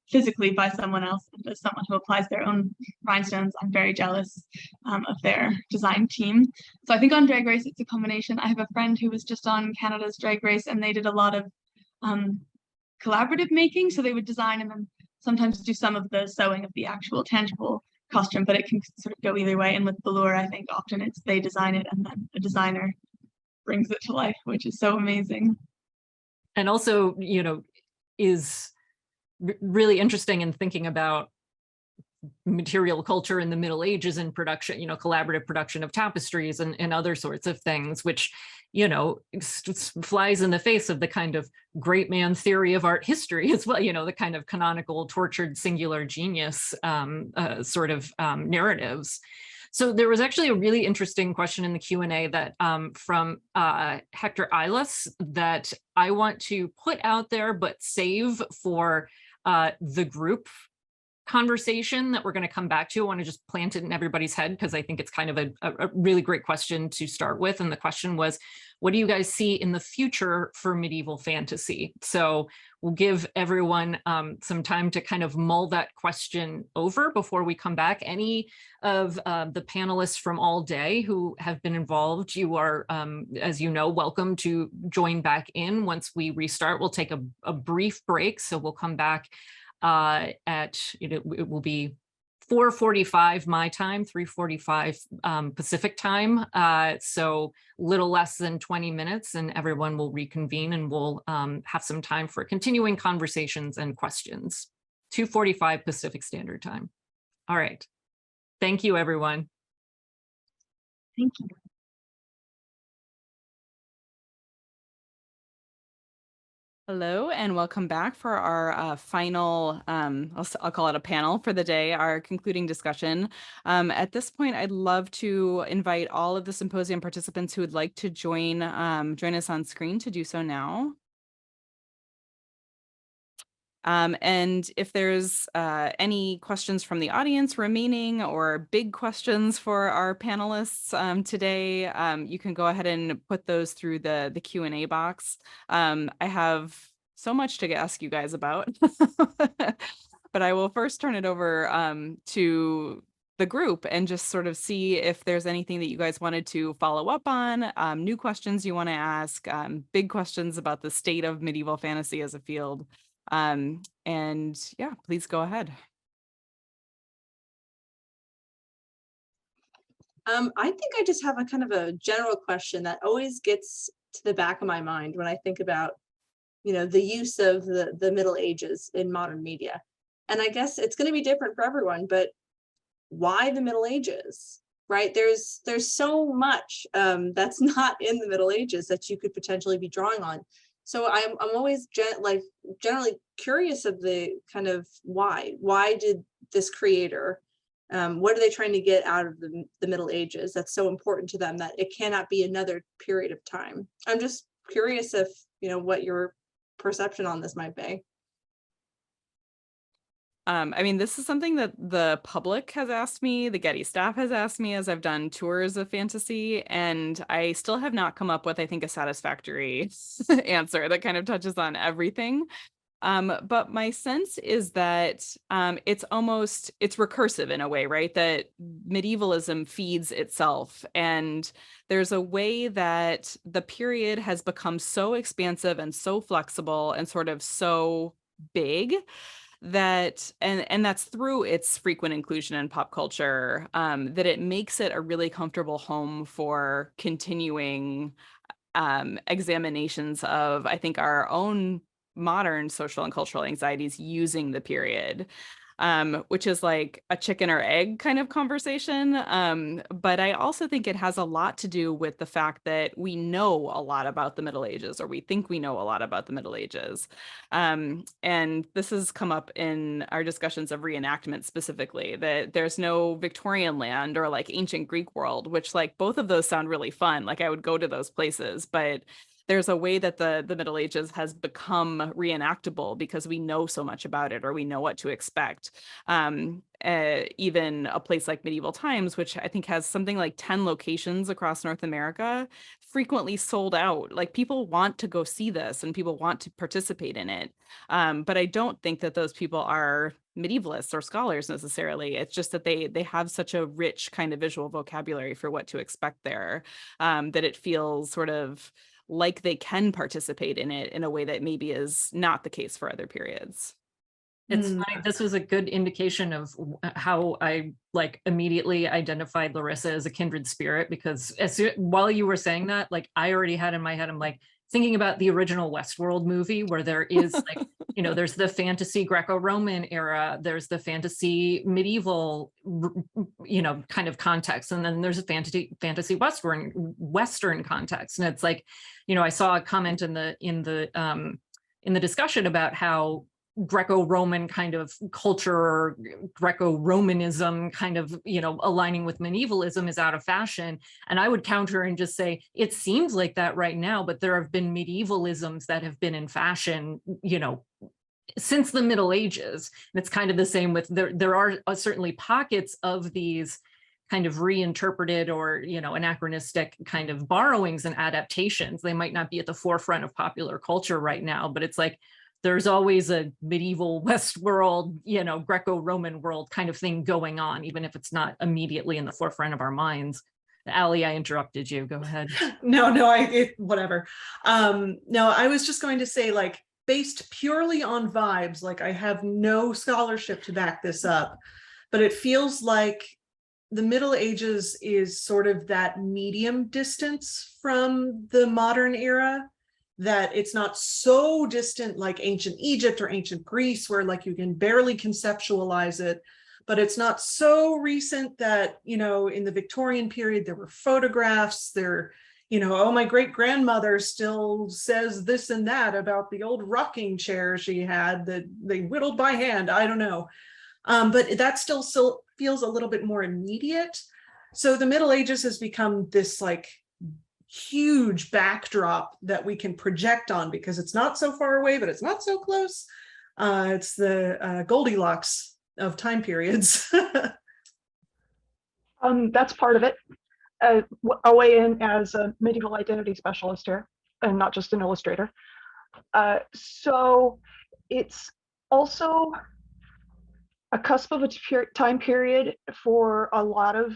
physically by someone else. And as someone who applies their own rhinestones, I'm very jealous of their design team. So I think on Drag Race, it's a combination. I have a friend who was just on Canada's Drag Race, and they did a lot of collaborative making. So they would design and then sometimes do some of the sewing of the actual tangible costume, but it can sort of go either way. And with Velour, I think often it's they design it and then a designer brings it to life, which is so amazing. And also, you know, is really interesting in thinking about material culture in the Middle Ages and production, you know, collaborative production of tapestries and other sorts of things, which, you know, flies in the face of the kind of great man theory of art history as well, you know, the kind of canonical tortured singular genius sort of narratives. So there was actually a really interesting question in the Q&A that from Hector Ilas that I want to put out there, but save for the group conversation that we're going to come back to. I want to just plant it in everybody's head because I think it's kind of a really great question to start with. And the question was, what do you guys see in the future for medieval fantasy? So we'll give everyone some time to kind of mull that question over before we come back. Any of the panelists from all day who have been involved, you are, as you know, welcome to join back in once we restart. We'll take a brief break, so we'll come back it will be 4:45 my time, 3:45 Pacific time. So little less than 20 minutes and everyone will reconvene and we'll have some time for continuing conversations and questions. 2:45 Pacific Standard Time. All right. Thank you, everyone. Thank you. Hello and welcome back for our final, I'll call it a panel for the day, our concluding discussion. At this point, I'd love to invite all of the symposium participants who would like to join us on screen to do so now. And if there's any questions from the audience remaining or big questions for our panelists today, you can go ahead and put those through the Q&A box. I have so much to ask you guys about, but I will first turn it over to the group and just sort of see if there's anything that you guys wanted to follow up on, new questions you want to ask, big questions about the state of medieval fantasy as a field. And yeah, please go ahead. I think I just have a kind of a general question that always gets to the back of my mind when I think about, the use of the Middle Ages in modern media. And I guess it's going to be different for everyone, but why the Middle Ages, right? There's so much that's not in the Middle Ages that you could potentially be drawing on. So I'm always generally curious of the kind of why did this creator, what are they trying to get out of the Middle Ages that's so important to them that it cannot be another period of time? I'm just curious if, what your perception on this might be. I mean, this is something that the public has asked me, the Getty staff has asked me as I've done tours of fantasy, and I still have not come up with, I think, a satisfactory answer that kind of touches on everything. But my sense is that it's recursive in a way, right? That medievalism feeds itself. And there's a way that the period has become so expansive and so flexible and sort of so big that, and that's through its frequent inclusion in pop culture, that it makes it a really comfortable home for continuing examinations of, I think, our own modern social and cultural anxieties using the period, which is like a chicken or egg kind of conversation. But I also think it has a lot to do with the fact that we know a lot about the Middle Ages, or we think we know a lot about the Middle Ages. And this has come up in our discussions of reenactment specifically, that there's no Victorian land or like ancient Greek world, which like both of those sound really fun. Like I would go to those places, but there's a way that the Middle Ages has become reenactable because we know so much about it, or we know what to expect. Even a place like Medieval Times, which I think has something like 10 locations across North America, frequently sold out. Like people want to go see this and people want to participate in it. But I don't think that those people are medievalists or scholars necessarily. It's just that they have such a rich kind of visual vocabulary for what to expect there, that it feels sort of like they can participate in it in a way that maybe is not the case for other periods. It's funny, this was a good indication of how I like immediately identified Larissa as a kindred spirit, because while you were saying that, like I already had in my head, I'm like thinking about the original Westworld movie where there is like, there's the fantasy Greco-Roman era, there's the fantasy medieval, kind of context, and then there's a fantasy Western context. And it's like, I saw a comment in the discussion about how Greco-Roman kind of culture, or Greco-Romanism kind of, aligning with medievalism is out of fashion. And I would counter and just say, it seems like that right now, but there have been medievalisms that have been in fashion, since the Middle Ages. And it's kind of the same with, there are certainly pockets of these kind of reinterpreted or, you know, anachronistic kind of borrowings and adaptations. They might not be at the forefront of popular culture right now, but it's like, there's always a medieval West world, you know, Greco-Roman world kind of thing going on, even if it's not immediately in the forefront of our minds. Allie, I interrupted you. Go ahead. No, whatever. No, I was just going to say, like, based purely on vibes, like I have no scholarship to back this up, but it feels like the Middle Ages is sort of that medium distance from the modern era, that it's not so distant like ancient Egypt or ancient Greece, where like you can barely conceptualize it, but it's not so recent that, you know, in the Victorian period, there were photographs there, you know, oh, my great grandmother still says this and that about the old rocking chair she had that they whittled by hand. I don't know. But that still feels a little bit more immediate. So the Middle Ages has become this like huge backdrop that we can project on, because it's not so far away, but it's not so close. It's the Goldilocks of time periods. That's part of it. I'll weigh in as a medieval identity specialist here, and not just an illustrator. So it's also a cusp of a time period for a lot of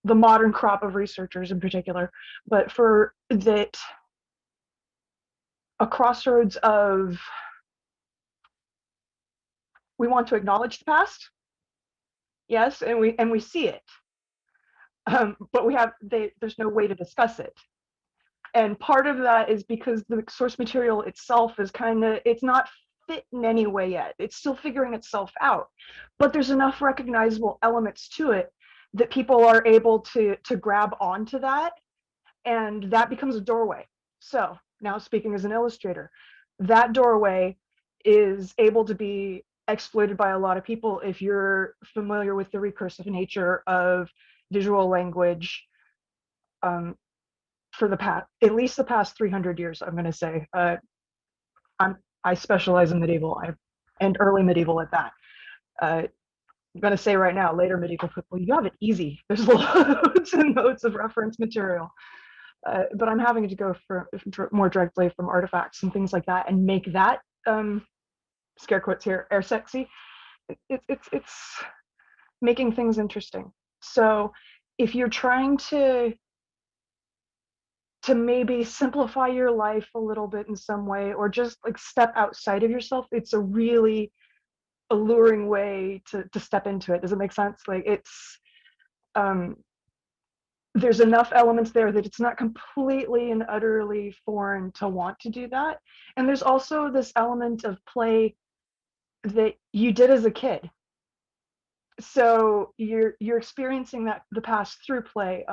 the modern crop of researchers in particular, but for that, a crossroads of, we want to acknowledge the past, yes, and we see it, but there's no way to discuss it. And part of that is because the source material itself is it's not fit in any way yet. It's still figuring itself out, but there's enough recognizable elements to it that people are able to grab onto that, and that becomes a doorway. So now, speaking as an illustrator, that doorway is able to be exploited by a lot of people if you're familiar with the recursive nature of visual language for the past, at least the past 300 years, I'm going to say. I specialize in medieval and early medieval at that. I'm going to say right now, later medieval people, you have it easy. There's loads and loads of reference material. But I'm having to go for more directly from artifacts and things like that, and make that, scare quotes here, air sexy. It's making things interesting. So if you're trying to maybe simplify your life a little bit in some way, or just like step outside of yourself, it's a really alluring way to step into it. Does it make sense? Like, it's there's enough elements there that it's not completely and utterly foreign to want to do that. And there's also this element of play that you did as a kid, so you're experiencing that, the past, through play,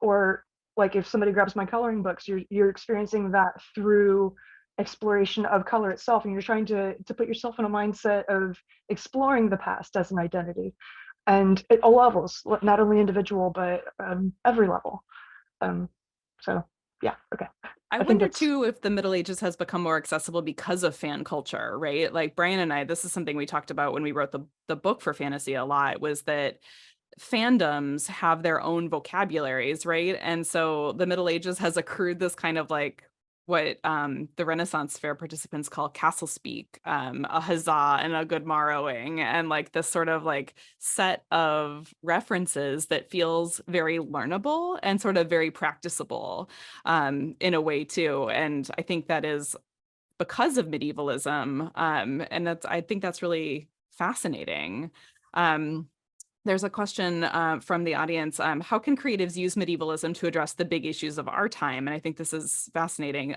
or like if somebody grabs my coloring books, you're experiencing that through exploration of color itself, and you're trying to put yourself in a mindset of exploring the past as an identity, and at all levels, not only individual, but every level. So yeah, okay. I wonder too if the Middle Ages has become more accessible because of fan culture, right? Like Brian and I, this is something we talked about when we wrote the book for fantasy a lot, was that fandoms have their own vocabularies, right? And so the Middle Ages has accrued this kind of like what the Renaissance Fair participants call castle speak, a huzzah and a good morrowing, and like this sort of like set of references that feels very learnable and sort of very practicable in a way too. And I think that is because of medievalism, and I think that's really fascinating. There's a question from the audience. How can creatives use medievalism to address the big issues of our time? And I think this is fascinating.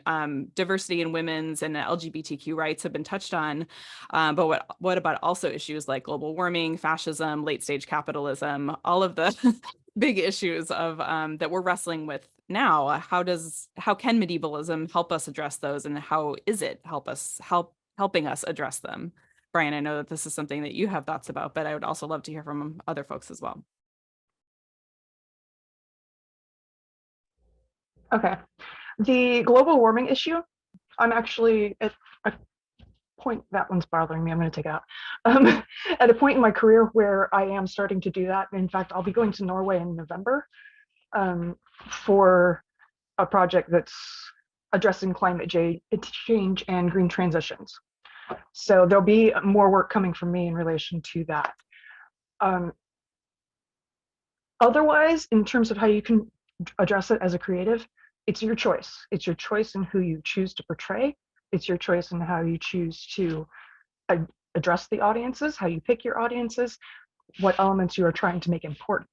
Diversity in women's and LGBTQ rights have been touched on, but what about also issues like global warming, fascism, late stage capitalism, all of the big issues of that we're wrestling with now? How can medievalism help us address those, and how is it helping us address them? Brian, I know that this is something that you have thoughts about, but I would also love to hear from other folks as well. Okay. The global warming issue I'm actually at a point, that one's bothering me, I'm going to take it out. At a point in my career where I am starting to do that. In fact, I'll be going to Norway in November for a project that's addressing climate change and green transitions. So there'll be more work coming from me in relation to that. Otherwise, in terms of how you can address it as a creative, it's your choice. It's your choice in who you choose to portray. It's your choice in how you choose to address the audiences, how you pick your audiences, what elements you are trying to make important.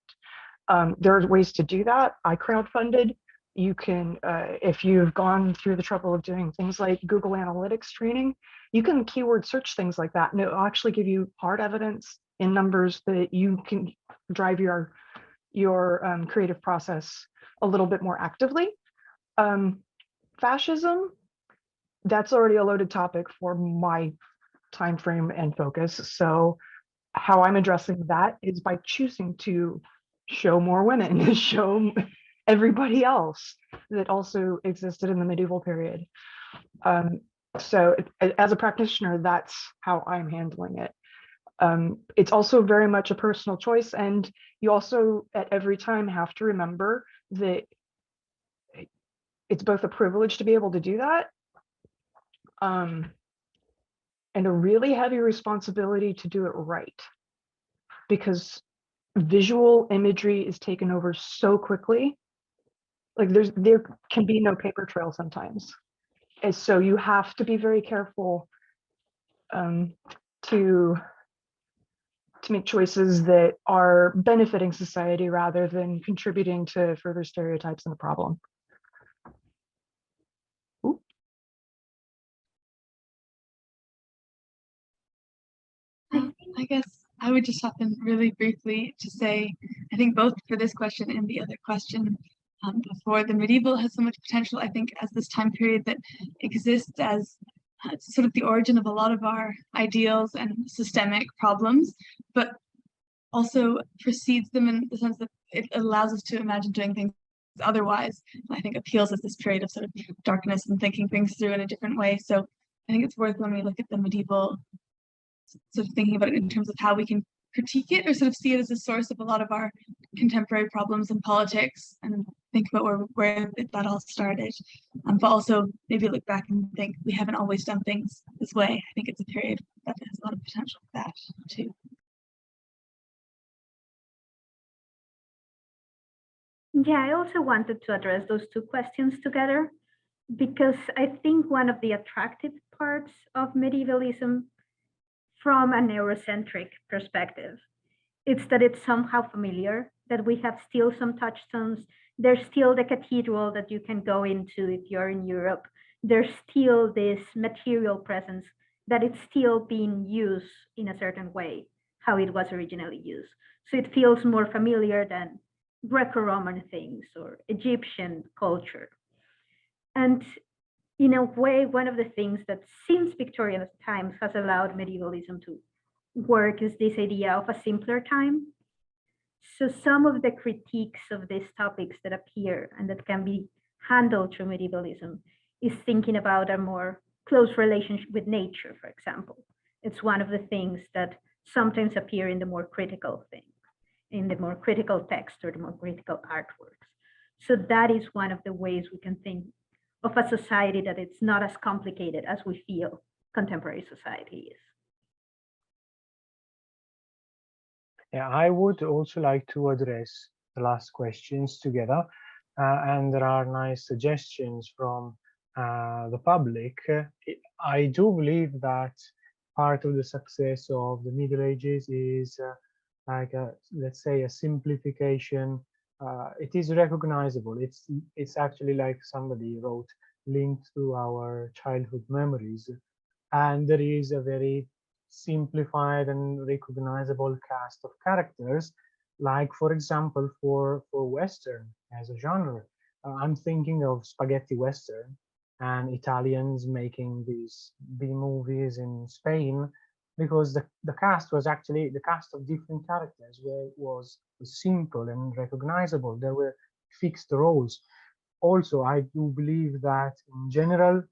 There are ways to do that. I crowdfunded. You can, if you've gone through the trouble of doing things like Google Analytics training, you can keyword search things like that, and it'll actually give you hard evidence in numbers that you can drive your creative process a little bit more actively. Fascism, that's already a loaded topic for my time frame and focus. So how I'm addressing that is by choosing to show more women, show everybody else that also existed in the medieval period. So as a practitioner, that's how I'm handling it. It's also very much a personal choice, and you also at every time have to remember that it's both a privilege to be able to do that, and a really heavy responsibility to do it right, because visual imagery is taken over so quickly. Like there can be no paper trail sometimes, and so you have to be very careful to make choices that are benefiting society rather than contributing to further stereotypes and the problem. Ooh. I guess I would just hop in really briefly to say, I think both for this question and the other question before, the medieval has so much potential, I think, as this time period that exists as sort of the origin of a lot of our ideals and systemic problems, but also precedes them in the sense that it allows us to imagine doing things otherwise. And I think appeals as this period of sort of darkness and thinking things through in a different way. So I think it's worth, when we look at the medieval, sort of thinking about it in terms of how we can critique it or sort of see it as a source of a lot of our contemporary problems in politics, and think about where that all started. But also maybe look back and think we haven't always done things this way. I think it's a period that has a lot of potential for that too. Yeah, I also wanted to address those two questions together, because I think one of the attractive parts of medievalism from a Eurocentric perspective, it's that it's somehow familiar, that we have still some touchstones. There's still the cathedral that you can go into if you're in Europe. There's still this material presence that it's still being used in a certain way, how it was originally used. So it feels more familiar than Greco-Roman things or Egyptian culture. And in a way, one of the things that since Victorian times has allowed medievalism to work is this idea of a simpler time. So some of the critiques of these topics that appear and that can be handled through medievalism is thinking about a more close relationship with nature, for example. It's one of the things that sometimes appear in the more critical things, in the more critical text or the more critical artworks. So that is one of the ways we can think of a society that it's not as complicated as we feel contemporary society is. Yeah, I would also like to address the last questions together, and there are nice suggestions from the public. I do believe that part of the success of the Middle Ages is like let's say a simplification. It is recognizable. It's actually like somebody wrote, linked to our childhood memories, and there is a very simplified and recognizable cast of characters, like for example for Western as a genre. I'm thinking of spaghetti Western and Italians making these B movies in Spain, because the cast was actually, the cast of different characters was simple and recognizable. There were fixed roles. Also, I do believe that in general,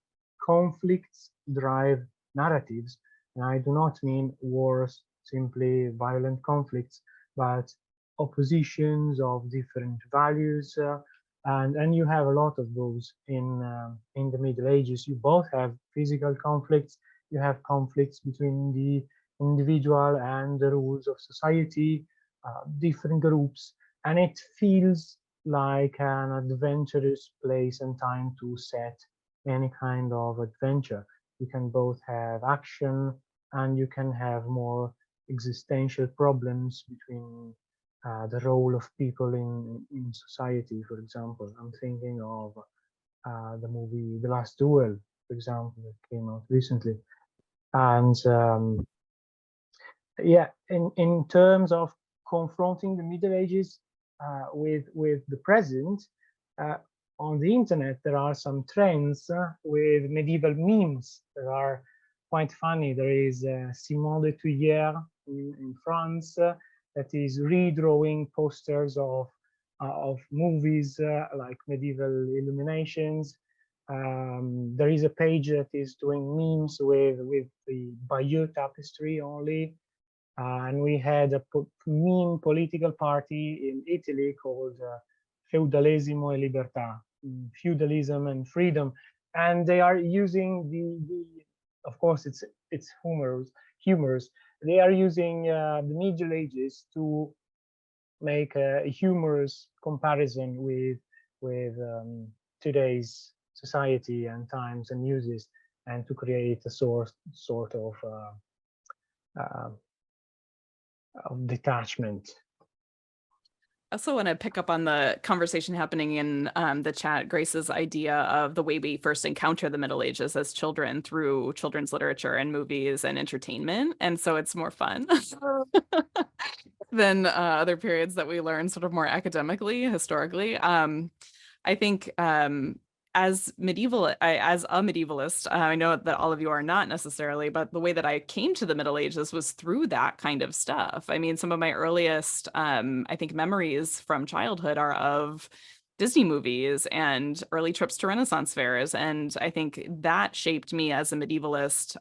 conflicts drive narratives. And I do not mean wars, simply violent conflicts, but oppositions of different values. And you have a lot of those in the Middle Ages. You both have physical conflicts, you have conflicts between the individual and the rules of society, different groups, and it feels like an adventurous place and time to set any kind of adventure. You can both have action and you can have more existential problems between the role of people in society. For example, I'm thinking of the movie The Last Duel, for example, that came out recently. And yeah, in terms of confronting the Middle Ages with the present, on the internet there are some trends with medieval memes that are quite funny. There is Simon de Tuyère in France that is redrawing posters of movies like medieval illuminations. There is a page that is doing memes with the Bayeux tapestry only. And we had a meme political party in Italy called Feudalesimo e Libertà, feudalism and freedom. And they are using the of course, it's humorous. They are using the Middle Ages to make a humorous comparison with today's society and times and uses, and to create a sort of detachment. I also want to pick up on the conversation happening in the chat, Grace's idea of the way we first encounter the Middle Ages as children through children's literature and movies and entertainment. And so it's more fun than other periods that we learn sort of more academically, historically. I think as a medievalist, I know that all of you are not necessarily, but the way that I came to the Middle Ages was through that kind of stuff. I mean, some of my earliest, I think, memories from childhood are of Disney movies and early trips to Renaissance fairs. And I think that shaped me as a medievalist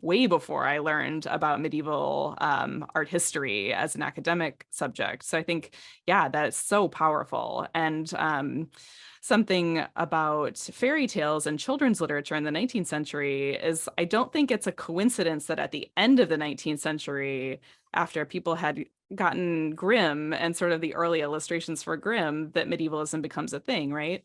way before I learned about medieval art history as an academic subject. So I think, yeah, that's so powerful. And something about fairy tales and children's literature in the 19th century is I don't think it's a coincidence that at the end of the 19th century, after people had gotten Grimm and sort of the early illustrations for Grimm, that medievalism becomes a thing, right?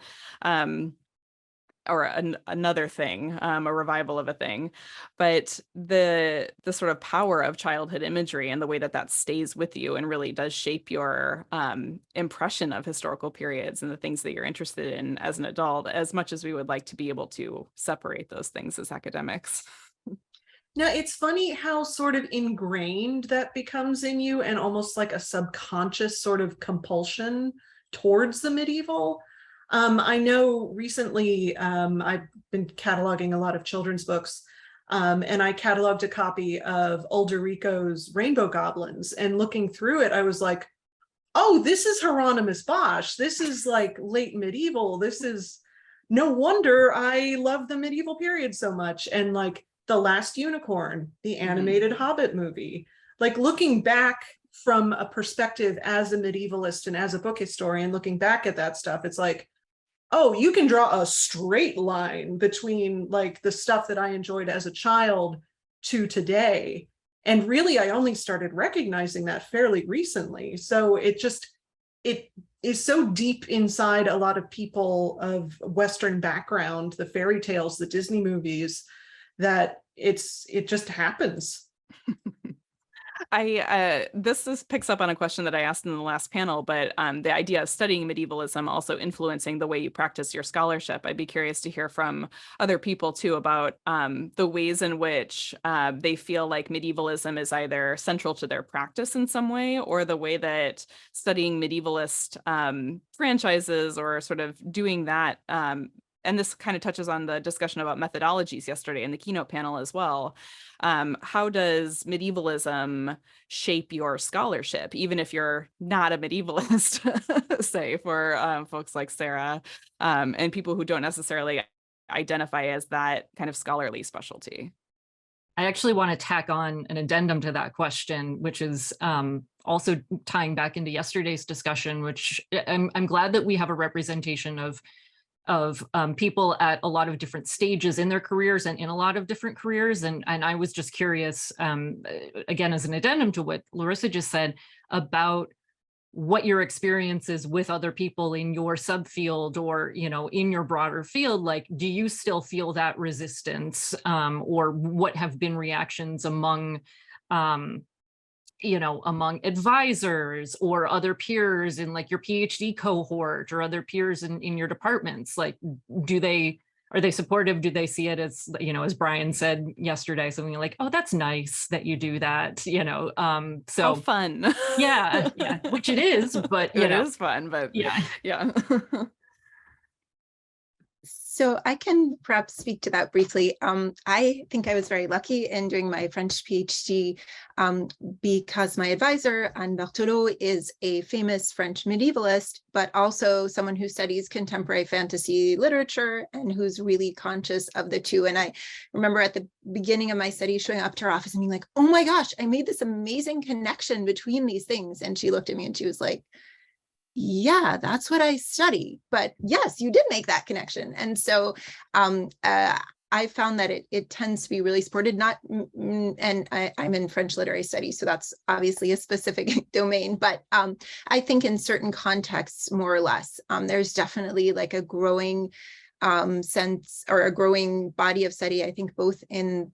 Or another thing, a revival of a thing. But the sort of power of childhood imagery and the way that stays with you and really does shape your impression of historical periods and the things that you're interested in as an adult, as much as we would like to be able to separate those things as academics. Now, it's funny how sort of ingrained that becomes in you, and almost like a subconscious sort of compulsion towards the medieval. I know recently I've been cataloging a lot of children's books, and I cataloged a copy of Ulderico's Rainbow Goblins, and looking through it, I was like, oh, this is Hieronymus Bosch. This is like late medieval. This is no wonder I love the medieval period so much. And like The Last Unicorn, the animated Hobbit movie, like looking back from a perspective as a medievalist and as a book historian, looking back at that stuff, it's like, oh, you can draw a straight line between like the stuff that I enjoyed as a child to today. And really, I only started recognizing that fairly recently. So it is so deep inside a lot of people of Western background, the fairy tales, the Disney movies, that it just happens. This picks up on a question that I asked in the last panel, but the idea of studying medievalism also influencing the way you practice your scholarship. I'd be curious to hear from other people too about the ways in which they feel like medievalism is either central to their practice in some way, or the way that studying medievalist franchises or sort of doing that. And this kind of touches on the discussion about methodologies yesterday in the keynote panel as well. How does medievalism shape your scholarship, even if you're not a medievalist, say, for folks like Sarah and people who don't necessarily identify as that kind of scholarly specialty. I actually want to tack on an addendum to that question, which is also tying back into yesterday's discussion, which I'm glad that we have a representation of people at a lot of different stages in their careers and in a lot of different careers. And I was just curious, again, as an addendum to what Larissa just said, about what your experience is with other people in your subfield or, you know, in your broader field. Like, do you still feel that resistance, or what have been reactions among, you know, among advisors or other peers in like your PhD cohort or other peers in your departments? Like, are they supportive? Do they see it as, you know, as Brian said yesterday, something like, oh, that's nice that you do that, you know? So fun. yeah, which it is, but you know, it is fun, but yeah. So I can perhaps speak to that briefly. I think I was very lucky in doing my French PhD because my advisor, Anne Berthelot, is a famous French medievalist, but also someone who studies contemporary fantasy literature and who's really conscious of the two. And I remember at the beginning of my study showing up to her office and being like, oh my gosh, I made this amazing connection between these things. And she looked at me and she was like, yeah, that's what I study. But yes, you did make that connection. And so I found that it tends to be really supported, and I'm in French literary studies, so that's obviously a specific domain, but I think in certain contexts, more or less, there's definitely like a growing sense or a growing body of study, I think both in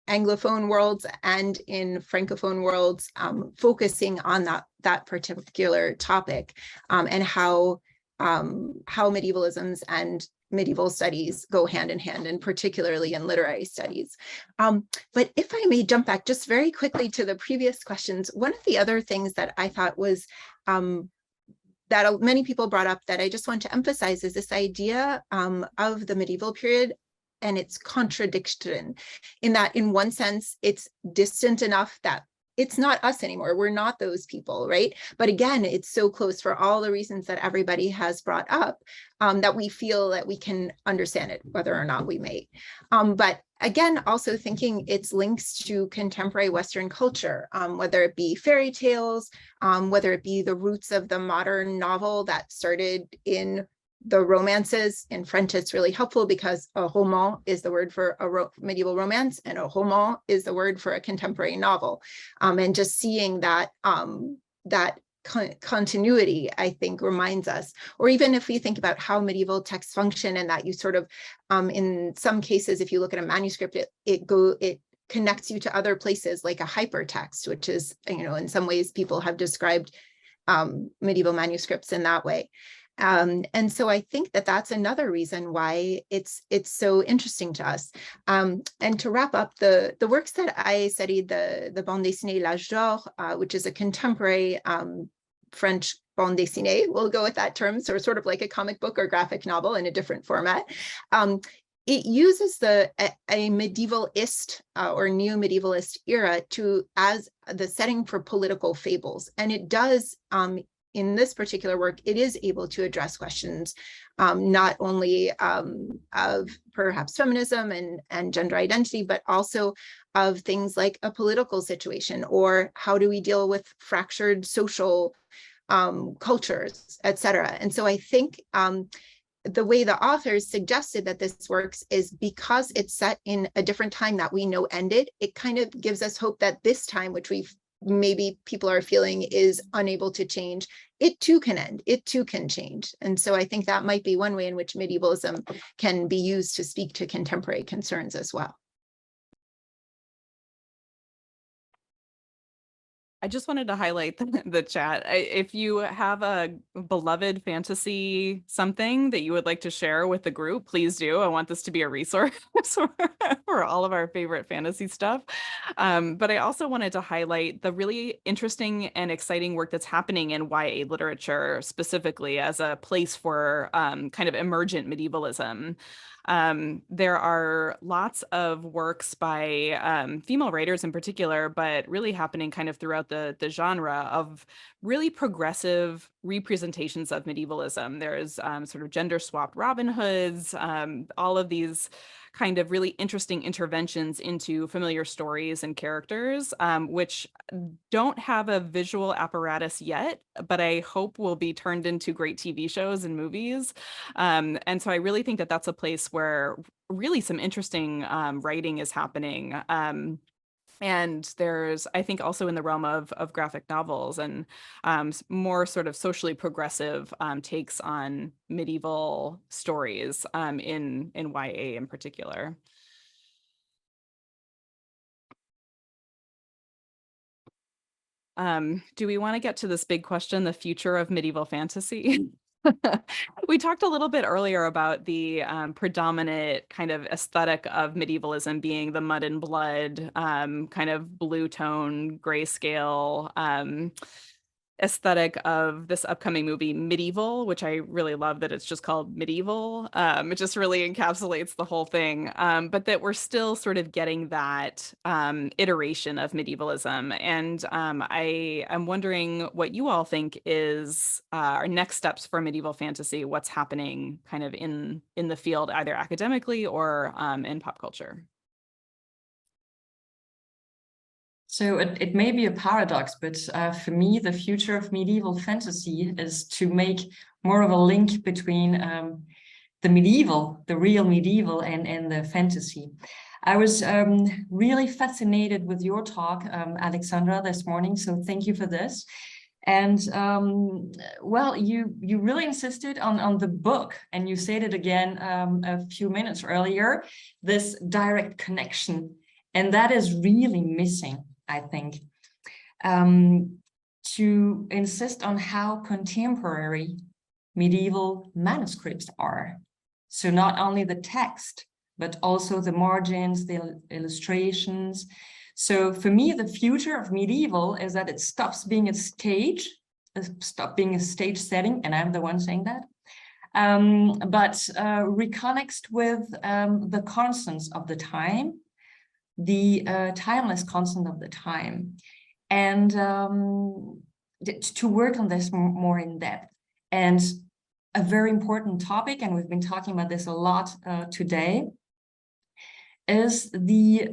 Anglophone worlds and in Francophone worlds, focusing on that particular topic, and how medievalisms and medieval studies go hand in hand, and particularly in literary studies. But if I may jump back just very quickly to the previous questions, one of the other things that I thought was that many people brought up that I just want to emphasize is this idea of the medieval period and its contradiction, in that in one sense, it's distant enough that it's not us anymore. We're not those people, right? But again, it's so close for all the reasons that everybody has brought up, that we feel that we can understand it, whether or not we may. But again, also thinking its links to contemporary Western culture, whether it be fairy tales, whether it be the roots of the modern novel that started in the romances. In French, it's really helpful because a roman is the word for a medieval romance, and a roman is the word for a contemporary novel. And just seeing that continuity, I think, reminds us, or even if we think about how medieval texts function, and that you sort of, in some cases, if you look at a manuscript, it connects you to other places, like a hypertext, which is, you know, in some ways people have described medieval manuscripts in that way. And so I think that that's another reason why it's so interesting to us. And to wrap up, the works that I studied, the bande dessinée L'Âge d'Or, which is a contemporary French bande dessinée, we'll go with that term, so sort of like a comic book or graphic novel in a different format. It uses a medievalist or neo-medievalist era as the setting for political fables, and it does. In this particular work, it is able to address questions not only of perhaps feminism and gender identity, but also of things like a political situation, or how do we deal with fractured social cultures, etc. And so I think the way the authors suggested that this works is because it's set in a different time that we know ended, it kind of gives us hope that this time, which maybe people are feeling is unable to change, it too can end, it too can change. And so I think that might be one way in which medievalism can be used to speak to contemporary concerns as well. I just wanted to highlight the chat. If you have a beloved fantasy something that you would like to share with the group, please do. I want this to be a resource for all of our favorite fantasy stuff. But I also wanted to highlight the really interesting and exciting work that's happening in YA literature, specifically as a place for kind of emergent medievalism. There are lots of works by female writers in particular, but really happening kind of throughout the genre of really progressive representations of medievalism. There's sort of gender swapped Robin Hoods, all of these kind of really interesting interventions into familiar stories and characters, which don't have a visual apparatus yet, but I hope will be turned into great TV shows and movies. And so I really think that that's a place where really some interesting writing is happening. And there's, I think, also in the realm of graphic novels and more sort of socially progressive takes on medieval stories in YA in particular. Do we want to get to this big question, the future of medieval fantasy? We talked a little bit earlier about the predominant kind of aesthetic of medievalism being the mud and blood, kind of blue tone, grayscale aesthetic of this upcoming movie, Medieval, which I really love that it's just called Medieval. It just really encapsulates the whole thing, but that we're still sort of getting that iteration of medievalism. And I am wondering what you all think is our next steps for medieval fantasy, what's happening kind of in the field, either academically or in pop culture. So it may be a paradox, but for me, the future of medieval fantasy is to make more of a link between the medieval, the real medieval, and the fantasy. I was really fascinated with your talk, Alexandra, this morning, so thank you for this. And well, you really insisted on the book, and you said it again a few minutes earlier, this direct connection, and that is really missing, I think, to insist on how contemporary medieval manuscripts are. So not only the text, but also the margins, the illustrations. So for me, the future of medieval is that it stops being a stage, being a stage setting, and I'm the one saying that, but reconnects with the constants of the time, the timeless constant of the time, and to work on this more in depth. And a very important topic, and we've been talking about this a lot today, is the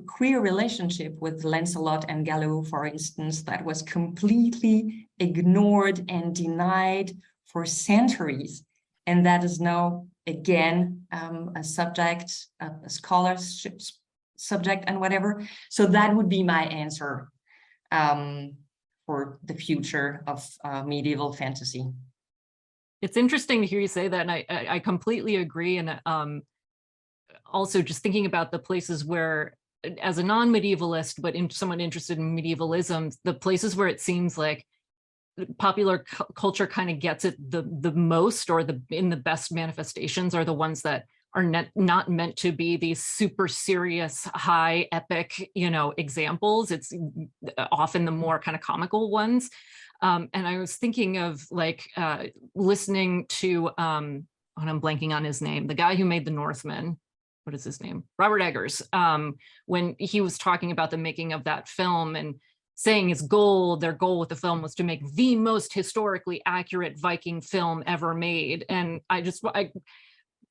queer relationship with Lancelot and Gallo, for instance, that was completely ignored and denied for centuries. And that is now, again, a subject, a scholarship subject and whatever. So that would be my answer for the future of medieval fantasy. It's interesting to hear you say that, and I completely agree. And also just thinking about the places where, as a non-medievalist, but someone interested in medievalism, the places where it seems like popular culture kind of gets it the most, or in the best manifestations, are the ones that are not meant to be these super serious, high epic, examples. It's often the more kind of comical ones. And I was thinking of like listening to, and I'm blanking on his name, the guy who made The Northman. What is his name? Robert Eggers. When he was talking about the making of that film and saying their goal with the film was to make the most historically accurate Viking film ever made. And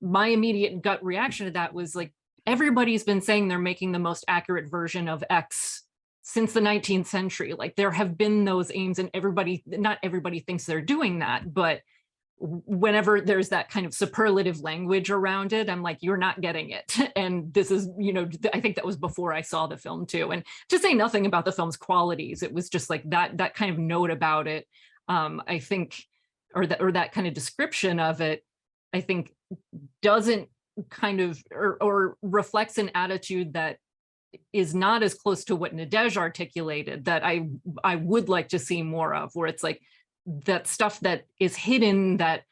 my immediate gut reaction to that was like, everybody's been saying they're making the most accurate version of X since the 19th century. Like, there have been those aims, and not everybody thinks they're doing that, but whenever there's that kind of superlative language around it, I'm like, you're not getting it. And this is, I think that was before I saw the film too. And to say nothing about the film's qualities, it was just like that kind of note about it, I think, or that kind of description of it, I think doesn't kind of, or reflects an attitude that is not as close to what Nadej articulated, that I would like to see more of, where it's like that stuff that is hidden, that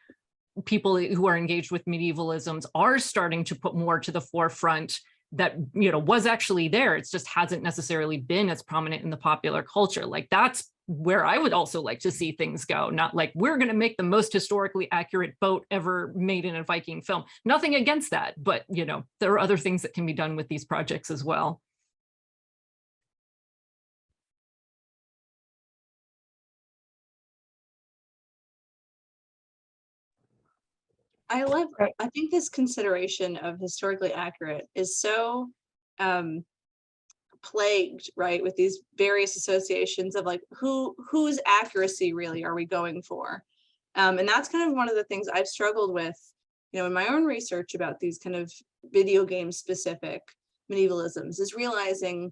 people who are engaged with medievalisms are starting to put more to the forefront, that was actually there. It just hasn't necessarily been as prominent in the popular culture. Like, that's where I would also like to see things go, not like we're going to make the most historically accurate boat ever made in a Viking film. Nothing against that, but you know, there are other things that can be done with these projects as well. I think this consideration of historically accurate is so plagued, right, with these various associations of like whose accuracy really are we going for? And that's kind of one of the things I've struggled with, you know, in my own research about these kind of video game specific medievalisms, is realizing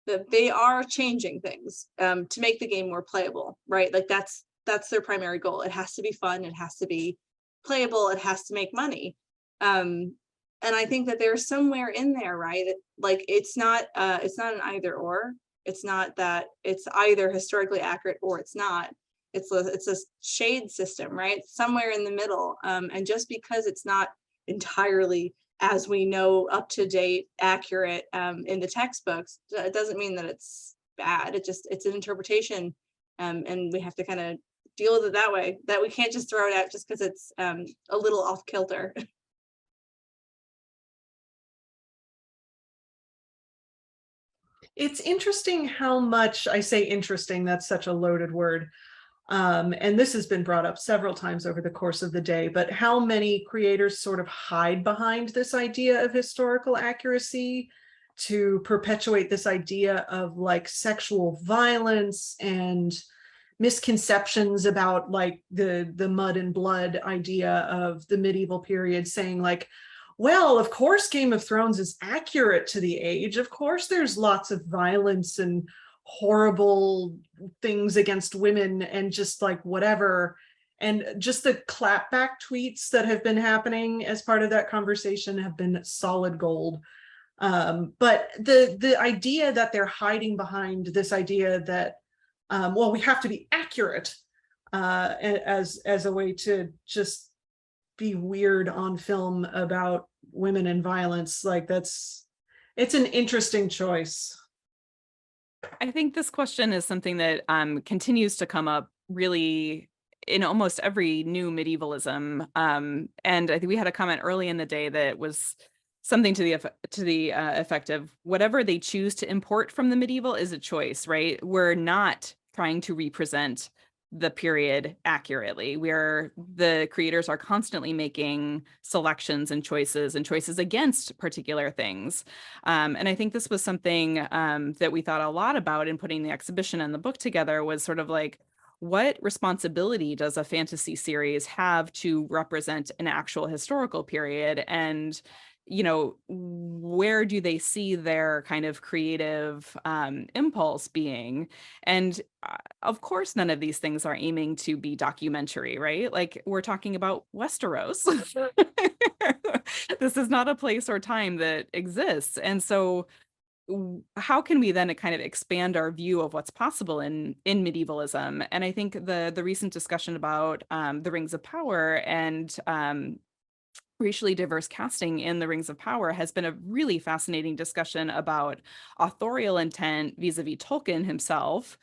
that they are changing things to make the game more playable, right? Like that's their primary goal. It has to be fun, it has to be playable, it has to make money. And I think that there's somewhere in there, right? Like it's not an either or. It's not that it's either historically accurate or it's not. It's a shade system, right? Somewhere in the middle. And just because it's not entirely, as we know, up to date, accurate in the textbooks, it doesn't mean that it's bad. It's an interpretation, and we have to kind of deal with it that way. That we can't just throw it out just because it's a little off kilter. It's interesting how much, I say interesting, that's such a loaded word. And this has been brought up several times over the course of the day, but how many creators sort of hide behind this idea of historical accuracy to perpetuate this idea of like sexual violence and misconceptions about like the mud and blood idea of the medieval period, saying like, well, of course Game of Thrones is accurate to the age, of course there's lots of violence and horrible things against women and just like whatever. And just the clapback tweets that have been happening as part of that conversation have been solid gold. But the idea that they're hiding behind this idea that well, we have to be accurate as a way to just be weird on film about women and violence, like it's an interesting choice. I think this question is something that continues to come up really in almost every new medievalism. And I think we had a comment early in the day that was something to the effect of whatever they choose to import from the medieval is a choice, right? We're not trying to represent the period accurately. The creators are constantly making selections and choices against particular things. And I think this was something that we thought a lot about in putting the exhibition and the book together, was sort of like, what responsibility does a fantasy series have to represent an actual historical period? And you know, where do they see their kind of creative impulse being? And of course, none of these things are aiming to be documentary, right? Like we're talking about Westeros. This is not a place or time that exists. And so how can we then kind of expand our view of what's possible in medievalism? And I think the recent discussion about the Rings of Power and racially diverse casting in the Rings of Power has been a really fascinating discussion about authorial intent vis-a-vis Tolkien himself,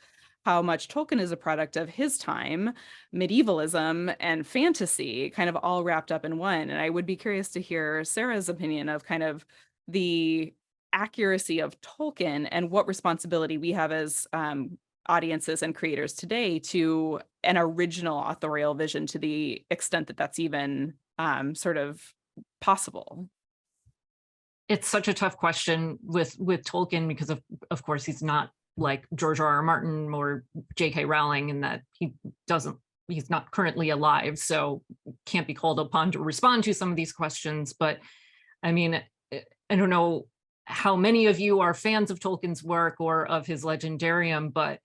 how much Tolkien is a product of his time, medievalism and fantasy kind of all wrapped up in one. And I would be curious to hear Sarah's opinion of kind of the accuracy of Tolkien and what responsibility we have as audiences and creators today to an original authorial vision, to the extent that that's even sort of possible. It's such a tough question with Tolkien, because of course he's not like George R.R. Martin or J.K. Rowling, in that he's not currently alive, so can't be called upon to respond to some of these questions. But I mean, I don't know how many of you are fans of Tolkien's work or of his legendarium, but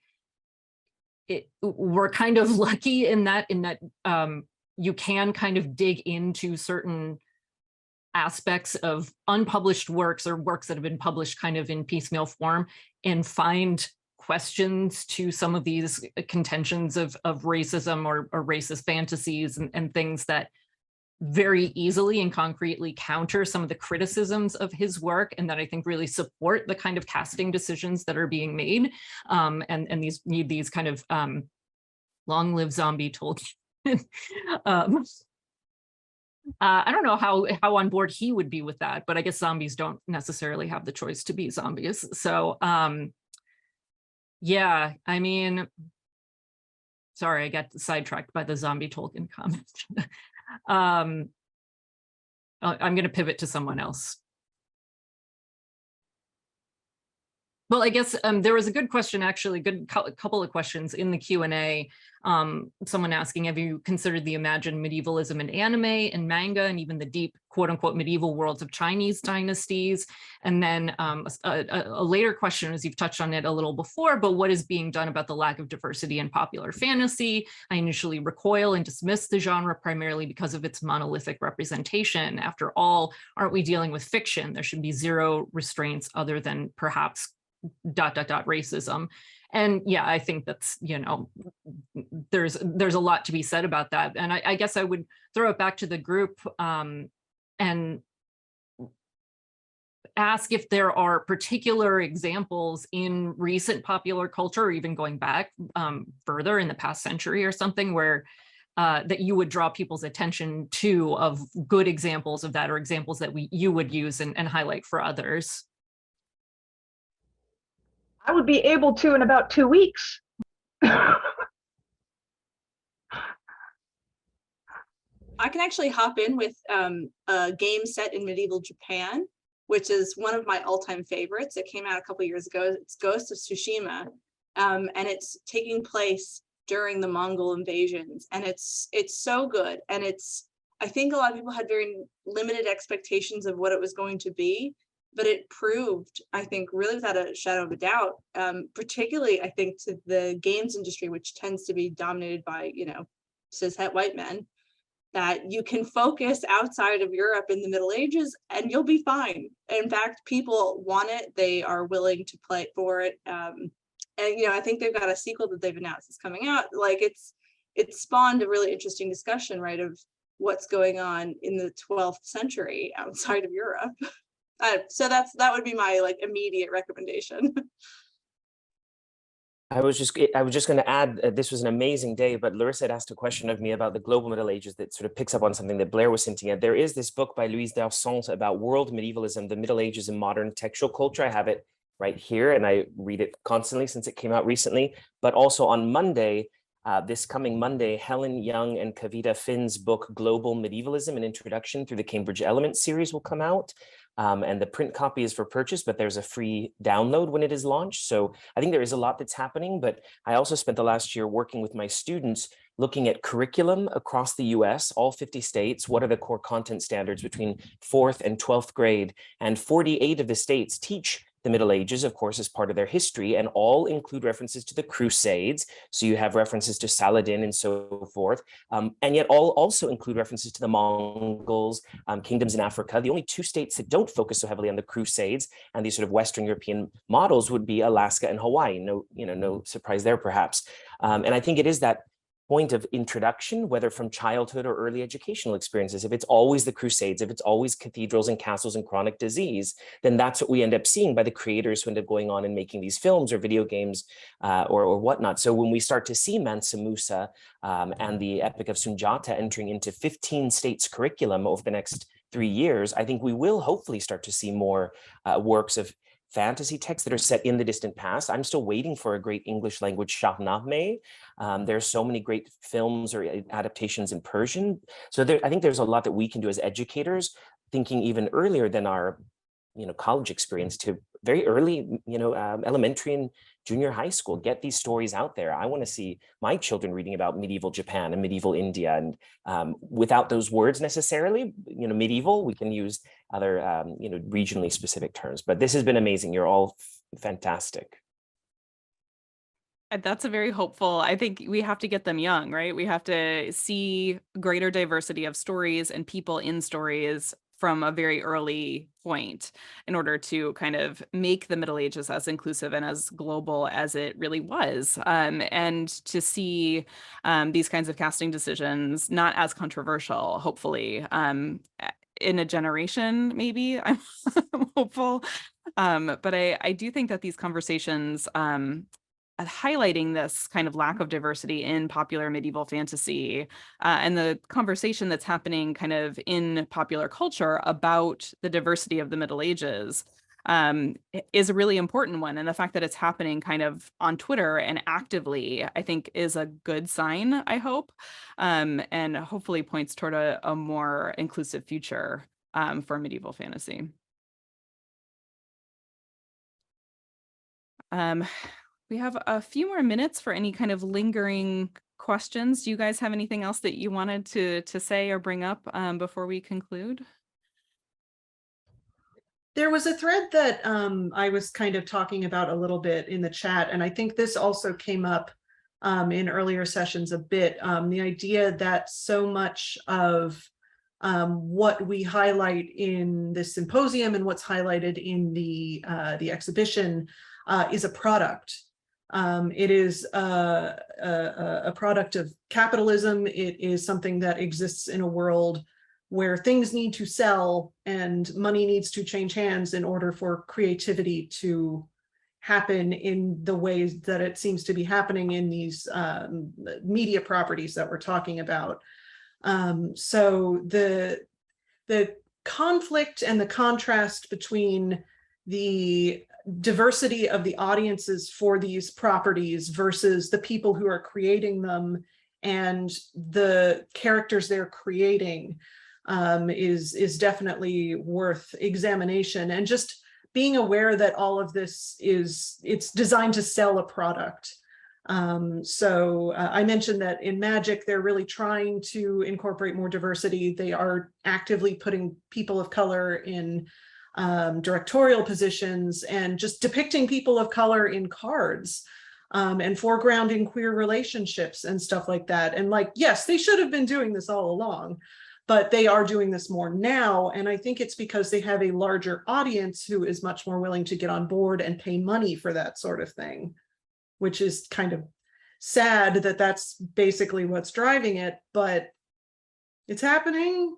we're kind of lucky in that you can kind of dig into certain aspects of unpublished works or works that have been published kind of in piecemeal form and find questions to some of these contentions of racism or racist fantasies and things that very easily and concretely counter some of the criticisms of his work, and that I think really support the kind of casting decisions that are being made. And these need these kind of long live zombie Tolkien. I don't know how on board he would be with that, but I guess zombies don't necessarily have the choice to be zombies. So yeah, I mean, sorry, I got sidetracked by the zombie Tolkien comment. I'm going to pivot to someone else. Well, I guess there was a good question, actually, couple of questions in the Q&A. Someone asking, have you considered the imagined medievalism in anime and manga and even the deep, quote unquote, medieval worlds of Chinese dynasties? And then a later question, as you've touched on it a little before, but what is being done about the lack of diversity in popular fantasy? I initially recoil and dismiss the genre primarily because of its monolithic representation. After all, aren't we dealing with fiction? There should be zero restraints other than perhaps ... racism. And yeah, I think that's, you know, there's a lot to be said about that. And I guess I would throw it back to the group and ask if there are particular examples in recent popular culture, or even going back further in the past century or something, where that you would draw people's attention to, of good examples of that, or examples that you would use and highlight for others. I would be able to in about 2 weeks. I can actually hop in with a game set in medieval Japan, which is one of my all-time favorites. It came out a couple years ago. It's Ghost of Tsushima, and it's taking place during the Mongol invasions, and it's so good. And I think a lot of people had very limited expectations of what it was going to be, but it proved, I think, really without a shadow of a doubt, particularly, I think, to the games industry, which tends to be dominated by, you know, cishet white men, that you can focus outside of Europe in the Middle Ages and you'll be fine. In fact, people want it. They are willing to play for it. And, you know, I think they've got a sequel that they've announced is coming out. Like, it's spawned a really interesting discussion, right, of what's going on in the 12th century outside of Europe. So that would be my like immediate recommendation. I was just going to add, this was an amazing day, but Larissa had asked a question of me about the global Middle Ages that sort of picks up on something that Blair was hinting at. There is this book by Louise D'Arsens about world medievalism, the Middle Ages and modern textual culture. I have it right here, and I read it constantly since it came out recently. But also on Monday, this coming Monday, Helen Young and Kavita Finn's book, Global Medievalism, an Introduction through the Cambridge Elements series will come out. And the print copy is for purchase, but there's a free download when it is launched. So I think there is a lot that's happening, but I also spent the last year working with my students looking at curriculum across the US, all 50 states. What are the core content standards between 4th and 12th grade? And 48 of the states teach the Middle Ages, of course, as part of their history, and all include references to the Crusades. So you have references to Saladin and so forth, and yet all also include references to the Mongols, kingdoms in Africa. The only 2 states that don't focus so heavily on the Crusades and these sort of Western European models would be Alaska and Hawaii. No surprise there, perhaps. And I think it is that point of introduction, whether from childhood or early educational experiences. If it's always the Crusades, if it's always cathedrals and castles and chronic disease, then that's what we end up seeing by the creators who end up going on and making these films or video games or whatnot. So when we start to see Mansa Musa and the Epic of Sunjata entering into 15 states curriculum over the next 3 years, I think we will hopefully start to see more works of fantasy texts that are set in the distant past. I'm still waiting for a great English language Shahnameh. There's so many great films or adaptations in Persian. So I think there's a lot that we can do as educators, thinking even earlier than our college experience, to very early, elementary and junior high school, get these stories out there. I want to see my children reading about medieval Japan and medieval India, and without those words necessarily, medieval, we can use other, regionally specific terms. But this has been amazing. You're all fantastic. That's a very hopeful. I think we have to get them young, right? We have to see greater diversity of stories and people in stories from a very early point in order to kind of make the Middle Ages as inclusive and as global as it really was. And to see these kinds of casting decisions not as controversial, hopefully, in a generation, maybe, I'm hopeful. But I do think that these conversations highlighting this kind of lack of diversity in popular medieval fantasy and the conversation that's happening kind of in popular culture about the diversity of the Middle Ages is a really important one. And the fact that it's happening kind of on Twitter and actively, I think, is a good sign, I hope, and hopefully points toward a more inclusive future for medieval fantasy. We have a few more minutes for any kind of lingering questions. Do you guys have anything else that you wanted to say or bring up before we conclude? There was a thread that I was kind of talking about a little bit in the chat, and I think this also came up in earlier sessions a bit. The idea that so much of what we highlight in this symposium and what's highlighted in the exhibition is a product. It is a product of capitalism. It is something that exists in a world where things need to sell and money needs to change hands in order for creativity to happen in the ways that it seems to be happening in these media properties that we're talking about. So the conflict and the contrast between the diversity of the audiences for these properties versus the people who are creating them and the characters they're creating is definitely worth examination, and just being aware that all of this it's designed to sell a product. So I mentioned that in Magic, they're really trying to incorporate more diversity. They are actively putting people of color in directorial positions and just depicting people of color in cards and foregrounding queer relationships and stuff like that. And like, yes, they should have been doing this all along, but they are doing this more now. And I think it's because they have a larger audience who is much more willing to get on board and pay money for that sort of thing, which is kind of sad that that's basically what's driving it, but it's happening.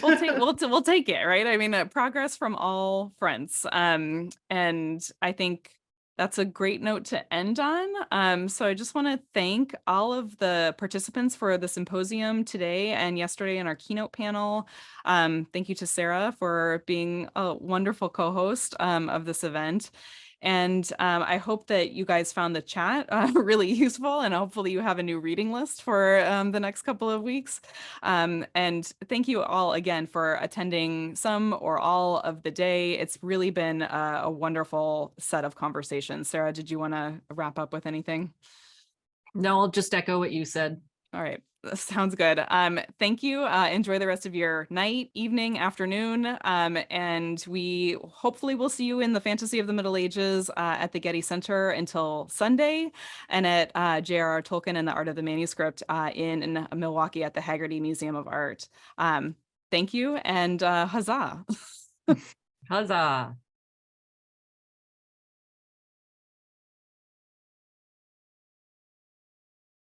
We'll take it, right? I mean, progress from all fronts. And I think that's a great note to end on. So I just want to thank all of the participants for the symposium today and yesterday in our keynote panel. Thank you to Sarah for being a wonderful co-host of this event. And I hope that you guys found the chat really useful, and hopefully you have a new reading list for the next couple of weeks. And thank you all again for attending some or all of the day. It's really been a wonderful set of conversations. Sarah, did you want to wrap up with anything? No, I'll just echo what you said. All right. Sounds good. Thank you. Enjoy the rest of your night, evening, afternoon. And we hopefully will see you in the Fantasy of the Middle Ages at the Getty Center until Sunday, and at J.R.R. Tolkien and the Art of the Manuscript in Milwaukee at the Haggerty Museum of Art. Thank you, and huzzah. Huzzah.